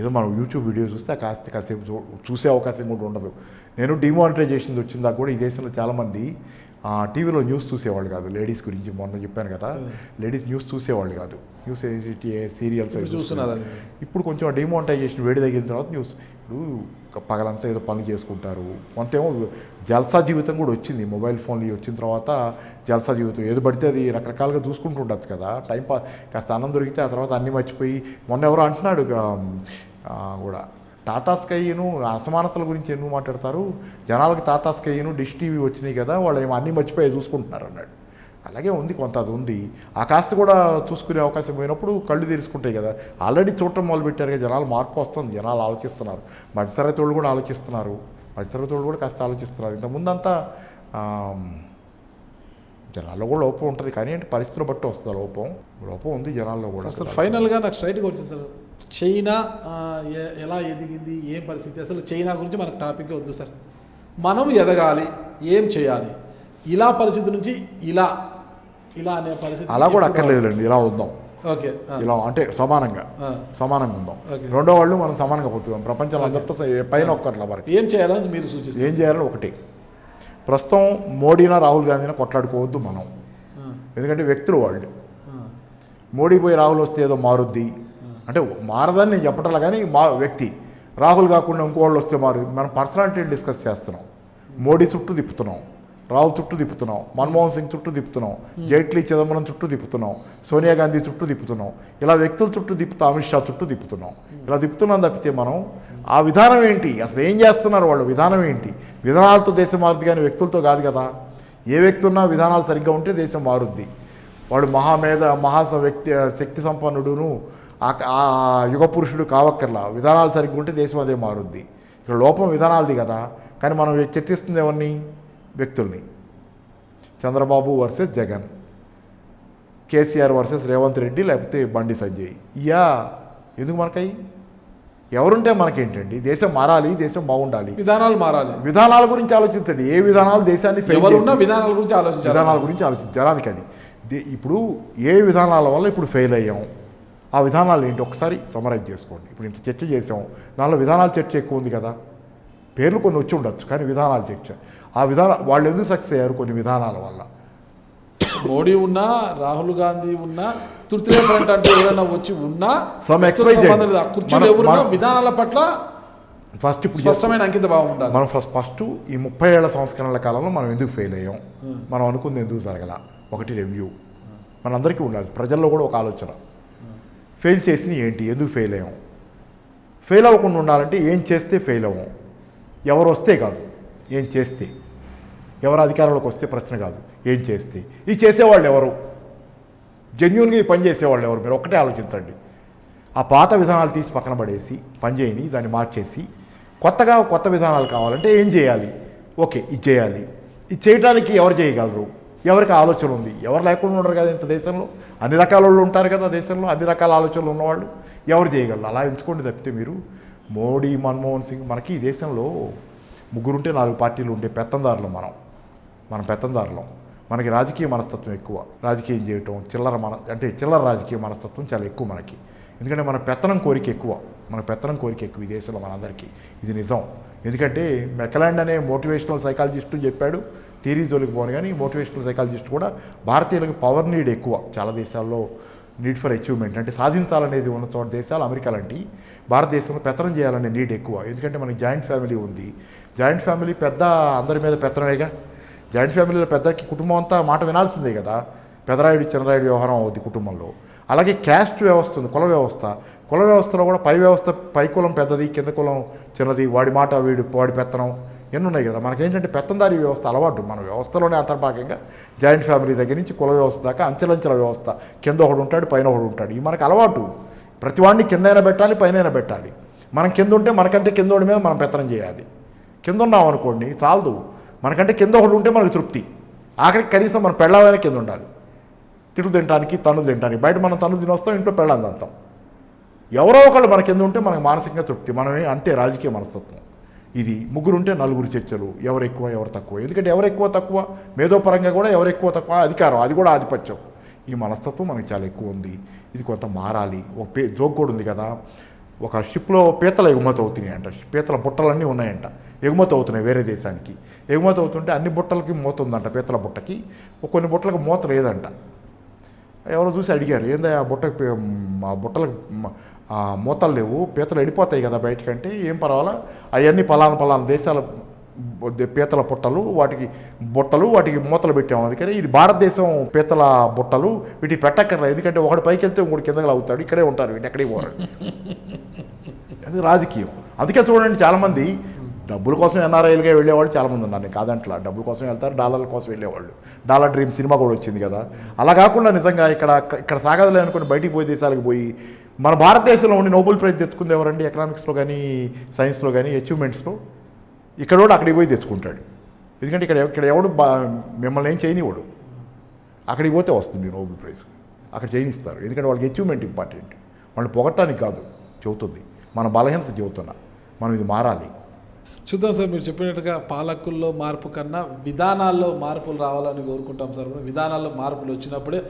ఏదో మనం యూట్యూబ్ వీడియో చూస్తే కాసేపు చూసే అవకాశం కూడా ఉండదు. నేను డిమానిటైజేషన్ వచ్చిందాక కూడా ఈ దేశంలో చాలామంది టీవీలో న్యూస్ చూసేవాళ్ళు కాదు. లేడీస్ గురించి మొన్న చెప్పాను కదా, లేడీస్ న్యూస్ చూసేవాళ్ళు కాదు. న్యూస్ సీరియల్స్ చూస్తున్నారు. ఇప్పుడు కొంచెం డిమానిటైజేషన్ వేడి తగ్గిన తర్వాత న్యూస్, ఇప్పుడు పగలంతా ఏదో పనులు చేసుకుంటారు. కొంతేమో జల్సా జీవితం కూడా వచ్చింది, మొబైల్ ఫోన్లు వచ్చిన తర్వాత జల్సా జీవితం ఏది పడితే అది రకరకాలుగా చూసుకుంటూ ఉండొచ్చు కదా. టైం పాస్ కాస్త అన్నం దొరికితే ఆ తర్వాత అన్నీ మర్చిపోయి, మొన్న ఎవరో అంటున్నాడు కూడా టాటా స్కైను అసమానతల గురించి ఎందుకు మాట్లాడతారు, జనాలకి టాటా స్కైను డిష్ టీవీ వచ్చినాయి కదా, వాళ్ళు ఏమో అన్నీ మర్చిపోయి చూసుకుంటున్నారు అన్నాడు. అలాగే ఉంది, కొంత అది ఉంది. ఆ కాస్త కూడా చూసుకునే అవకాశం పోయినప్పుడు కళ్ళు తెరుచుకుంటాయి కదా. ఆల్రెడీ చూడటం మొదలుపెట్టారు కదా, జనాలు మార్పు వస్తుంది, జనాలు ఆలోచిస్తున్నారు. మధ్యతరగతి వాళ్ళు కూడా ఆలోచిస్తున్నారు, మధ్యతరగతి వాళ్ళు కూడా కాస్త ఆలోచిస్తున్నారు. ఇంతకుముందంతా జనాల్లో కూడా లోపం ఉంటుంది, కానీ అంటే పరిస్థితులు బట్టి వస్తుంది లోపం ఉంది జనాల్లో కూడా. అసలు ఫైనల్గా నాకు స్ట్రైట్గా వచ్చేసారు, చైనా ఎలా ఎదిగింది, ఏం పరిస్థితి, అసలు చైనా గురించి మనకు టాపిక్ వద్దు సార్. మనం ఎదగాలి, ఏం చేయాలి, ఇలా పరిస్థితి నుంచి ఇలా అనే పరిస్థితి అలా కూడా అక్కర్లేదులేండి, ఇలా ఉందాం. ఓకే, ఇలా అంటే సమానంగా ఉందాం. రెండో వాళ్ళు మనం సమానంగా పోతున్నాం ప్రపంచంలో అందరితో పైన ఒక్కట్లా వరకు. ఏం చేయాలని మీరు సూచిస్తారు? ఏం చేయాలని ఒకటి, ప్రస్తుతం మోడీనా రాహుల్ గాంధీనా కొట్లాడుకోవద్దు మనం, ఎందుకంటే వ్యక్తులు వాళ్ళు. మోడీ పోయి రాహుల్ వస్తే ఏదో మారుద్ది అంటే మారదని నేను చెప్పటంలా, కానీ వ్యక్తి రాహుల్ కాకుండా ఇంకో వాళ్ళు వస్తే మనం పర్సనాలిటీని డిస్కస్ చేస్తున్నాం. మోడీ చుట్టూ తిప్పుతున్నాం, రాహుల్ చుట్టూ తిప్పుతున్నాం, మన్మోహన్ సింగ్ చుట్టూ తిప్పుతున్నాం, జైట్లీ చిదంబరం చుట్టూ తిప్పుతున్నాం, సోనియా గాంధీ చుట్టూ తిప్పుతున్నాం, ఇలా వ్యక్తుల చుట్టూ తిప్పుతాం, అమిత్ షా చుట్టూ తిప్పుతున్నాం. ఇలా తిప్పుతున్నాం తప్పితే మనం ఆ విధానం ఏంటి, అసలు ఏం చేస్తున్నారు వాళ్ళు, విధానం ఏంటి? విధానాలతో దేశం మారుద్ది కానీ వ్యక్తులతో కాదు కదా. ఏ వ్యక్తి ఉన్నా విధానాలు సరిగ్గా ఉంటే దేశం మారుద్ది. వాడు శక్తి సంపన్నుడును ఆ యుగ పురుషుడు కావక్కర్లా, విధానాలు సరిగ్గా ఉంటే దేశం అదే మారుద్ది. ఇక్కడ లోపం విధానాలది కదా, కానీ మనం చర్చిస్తుంది ఎవరిని? వ్యక్తుల్ని. చంద్రబాబు వర్సెస్ జగన్, కేసీఆర్ వర్సెస్ రేవంత్ రెడ్డి, లేకపోతే బండి సంజయ్. ఎందుకు మనకై ఎవరుంటే మనకేంటండి? దేశం మారాలి, దేశం బాగుండాలి, విధానాలు మారాలి. విధానాల గురించి ఆలోచించండి. ఏ విధానాలు దేశాన్ని విధానాల గురించి ఆలోచించడానికి అది ఇప్పుడు ఏ విధానాల వల్ల ఇప్పుడు ఫెయిల్ అయ్యాం, ఆ విధానాలు ఏంటి ఒకసారి సమరైజ్ చేసుకోండి. ఇప్పుడు ఇంత చర్చ చేసాం, దానిలో విధానాల చర్చ ఎక్కువ ఉంది కదా. పేర్లు కొన్ని వచ్చి ఉండొచ్చు, కానీ విధానాల చర్చ, ఆ విధానం వాళ్ళు ఎందుకు సక్సెస్ అయ్యారు? కొన్ని విధానాల వల్ల. మోడీ ఉన్నా, రాహుల్ గాంధీ ఉన్నా, తృతీయ ఫ్రంట్ అంటే ఏదైనా వచ్చి ఉన్నా, కుర్చీలు ఎవరున్నా విధానాల పట్ల ఫస్ట్ ఇప్పుడు స్పష్టమైన అంకిత భావం ఉండాలి. మనం ఫస్ట్ ఈ 30 ఏళ్ల సంస్కరణల కాలంలో మనం ఎందుకు ఫెయిల్ అయ్యాం, మనం అనుకుంది ఎందుకు జరగల, ఒకటి రివ్యూ మనందరికీ ఉండాలి. ప్రజల్లో కూడా ఒక ఆలోచన, ఫెయిల్ చేసింది ఏంటి, ఎందుకు ఫెయిల్ అయ్యాం, ఫెయిల్ అవ్వకుండా ఉండాలంటే ఏం చేస్తే ఫెయిల్ అవ్వం, ఎవరు వస్తే కాదు, ఏం చేస్తే. ఎవరు అధికారంలోకి వస్తే ప్రశ్న కాదు, ఏం చేస్తే. ఈ చేసేవాళ్ళు ఎవరు, జెన్యున్గా ఈ పని చేసేవాళ్ళు ఎవరు, మీరు ఒక్కటే ఆలోచించండి. ఆ పాత విధానాలు తీసి పక్కన పడేసి పని చేయని దాన్ని మార్చేసి కొత్తగా కొత్త విధానాలు కావాలంటే ఏం చేయాలి, ఓకే ఇది చేయాలి. ఇది చేయడానికి ఎవరు చేయగలరు, ఎవరికి ఆలోచన ఉంది, ఎవరు లేకుండా ఉండరు కదా ఇంత దేశంలో. అన్ని రకాల వాళ్ళు ఉంటారు కదా దేశంలో, అన్ని రకాల ఆలోచనలు ఉన్నవాళ్ళు ఎవరు చేయగలరు. అలా ఎంచుకోండి తప్పితే మీరు మోడీ, మన్మోహన్ సింగ్, మనకి ఈ దేశంలో 3 4 పార్టీలు ఉండే పెత్తందారులు మనం పెత్తందారులం. మనకి రాజకీయ మనస్తత్వం ఎక్కువ, రాజకీయం చేయటం చిల్లర రాజకీయ మనస్తత్వం చాలా ఎక్కువ మనకి. ఎందుకంటే మన పెత్తనం కోరిక ఎక్కువ ఈ దేశంలో మనందరికీ. ఇది నిజం. ఎందుకంటే మెకలాండ్ అనే మోటివేషనల్ సైకాలజిస్టు చెప్పాడు, థియరీ జోలికి పోను, కానీ మోటివేషనల్ సైకాలజిస్ట్ కూడా భారతీయులకు పవర్ నీడ్ ఎక్కువ, చాలా దేశాల్లో నీడ్ ఫర్ అచీవ్మెంట్ అంటే సాధించాలనేది ఉన్న చోట దేశాలు అమెరికా లాంటి, భారతదేశంలో పెత్తనం చేయాలనే నీడ్ ఎక్కువ. ఎందుకంటే మనకి జాయింట్ ఫ్యామిలీ ఉంది, జాయింట్ ఫ్యామిలీ పెద్ద అందరి మీద పెత్తనమేగా. జాయింట్ ఫ్యామిలీలో పెద్దకి కుటుంబం అంతా మాట వినాల్సిందే కదా, పెదరాయుడు చిన్నరాయుడు వ్యవహారం అవుద్ది కుటుంబంలో. అలాగే క్యాస్ట్ వ్యవస్థ ఉంది, కుల వ్యవస్థలో కూడా పై కులం పెద్దది, కింద కులం చిన్నది, వాడి మాట వాడి పెత్తనం ఎన్ని ఉన్నాయి కదా. మనకేంటంటే పెత్తందారీ వ్యవస్థ అలవాటు, మన వ్యవస్థలోనే అంతర్భాగంగా జాయింట్ ఫ్యామిలీ దగ్గర నుంచి కుల వ్యవస్థ దాకా అంచెలంచెల వ్యవస్థ, కింద ఒకడు ఉంటాడు పైన ఒకడు ఉంటాడు. ఇది మనకు అలవాటు. ప్రతివాడిని కిందైనా పెట్టాలి పైన పెట్టాలి. మనం కింద ఉంటే మనకంటే కిందోడి మీద మనం పెత్తనం చేయాలి. కింద ఉన్నాం అనుకోండి చాలదు, మనకంటే కింద ఒకడు ఉంటే మనకు తృప్తి. ఆఖరికి కనీసం మనం పెళ్ళామైనా కింద ఉండాలి, తిట్లు తినడానికి తన్నులు తినడానికి. బయట మనం తన్ను తిని వస్తాం, ఇంట్లో పెళ్ళాలి అంతాం. ఎవరో ఒకళ్ళు మన కింద ఉంటే మనకు మానసికంగా తృప్తి. మనమే అంతే రాజకీయ మనస్తత్వం ఇది. 3 ఉంటే 4 చర్చలు, ఎవరు ఎక్కువ ఎవరు తక్కువ. ఎందుకంటే ఎవరు ఎక్కువ తక్కువ మేధోపరంగా కూడా ఎవరు ఎక్కువ తక్కువ అధికారం, అది కూడా ఆధిపత్యం. ఈ మనస్తత్వం మనకి చాలా ఎక్కువ ఉంది. ఇది కొంత మారాలి. ఒక జోక్ కూడా ఉంది కదా, ఒక షిప్లో పీతలు ఎగుమతి అవుతున్నాయంట, పీతల బుట్టలన్నీ ఉన్నాయంట, ఎగుమతి అవుతున్నాయి వేరే దేశానికి. ఎగుమతి అవుతుంటే అన్ని బుట్టలకి మూత ఉందంట, పీతల బుట్టకి కొన్ని బుట్టలకు మూత లేదంట. ఎవరో చూసి అడిగారు, ఏందా ఆ బుట్టలకు మూతలు లేవు, పీతలు వెళ్ళిపోతాయి కదా బయటకంటే. ఏం పర్వాలా, అవన్నీ పలానా దేశాల పీతల వాటికి మూతలు పెట్టాము. అందుకని ఇది భారతదేశం పీతల బుట్టలు, వీటికి పెట్టక్కర్లేదు. ఎందుకంటే ఒకటి పైకి వెళ్తే ఇంకోటి కిందగా అవుతాడు, ఇక్కడే ఉంటారు, వీటి ఎక్కడికి పోరాడు. అది రాజకీయం. అందుకే చూడండి చాలామంది డబ్బుల కోసం ఎన్ఆర్ఐలుగా వెళ్ళేవాళ్ళు చాలామంది ఉన్నారు, నేను కాదంట్లా. డబ్బుల కోసం వెళ్తారు, డాలర్ల కోసం వెళ్ళేవాళ్ళు. డాలర్ డ్రీమ్ సినిమా కూడా వచ్చింది కదా. అలా కాకుండా నిజంగా ఇక్కడ సాగదులే అనుకుని బయటికి పోయి దేశాలకు పోయి మన భారతదేశంలో ఉండి నోబెల్ ప్రైజ్ తెచ్చుకుంది ఎవరండి, ఎకనామిక్స్లో కానీ సైన్స్లో కానీ అచీవ్మెంట్స్లో. ఇక్కడ కూడా అక్కడికి పోయి తెచ్చుకుంటాడు. ఎందుకంటే ఇక్కడ ఎవడు మిమ్మల్ని ఏం చేయనివాడు, అక్కడికి పోతే వస్తుంది నోబెల్ ప్రైజ్, అక్కడ చేయనిస్తారు. ఎందుకంటే వాళ్ళకి అచీవ్మెంట్ ఇంపార్టెంట్, వాళ్ళని పొగట్టానికి కాదు చెబుతుంది, మన బలహీనత చెబుతున్నా. మనం ఇది మారాలి. చూద్దాం సార్, మీరు చెప్పినట్టుగా పాలకుల్లో మార్పు కన్నా విధానాల్లో మార్పులు రావాలని కోరుకుంటాం సార్. విధానాల్లో మార్పులు వచ్చినప్పుడే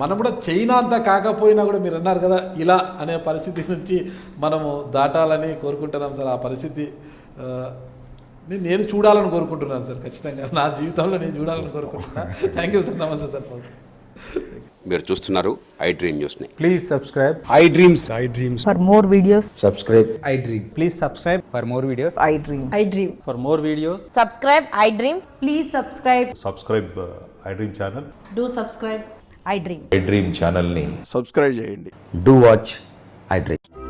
మనం కూడా చైనా అంతా కాకపోయినా కూడా మీరు అన్నారు కదా ఇలా అనే పరిస్థితి నుంచి మనము దాటాలని కోరుకుంటున్నాం సార్. ఆ పరిస్థితి నేను చూడాలని కోరుకుంటున్నాను సార్, ఖచ్చితంగా నా జీవితంలో నేను చూడాలని కోరుకుంటున్నాను. థ్యాంక్ యూ సార్, నమస్తే సార్. మీరు చూస్తున్నారు ఐ డ్రీమ్ న్యూస్ని. Please subscribe. I dreams. For more videos, subscribe. I Dream. Please subscribe for more videos. I dream. I dream. For more videos, Subscribe, I dream. Please subscribe. Subscribe I dream channel. Do subscribe. I dream. I dream ఛానల్ని సబ్స్క్రైబ్ చేయండి. Do watch I Dream.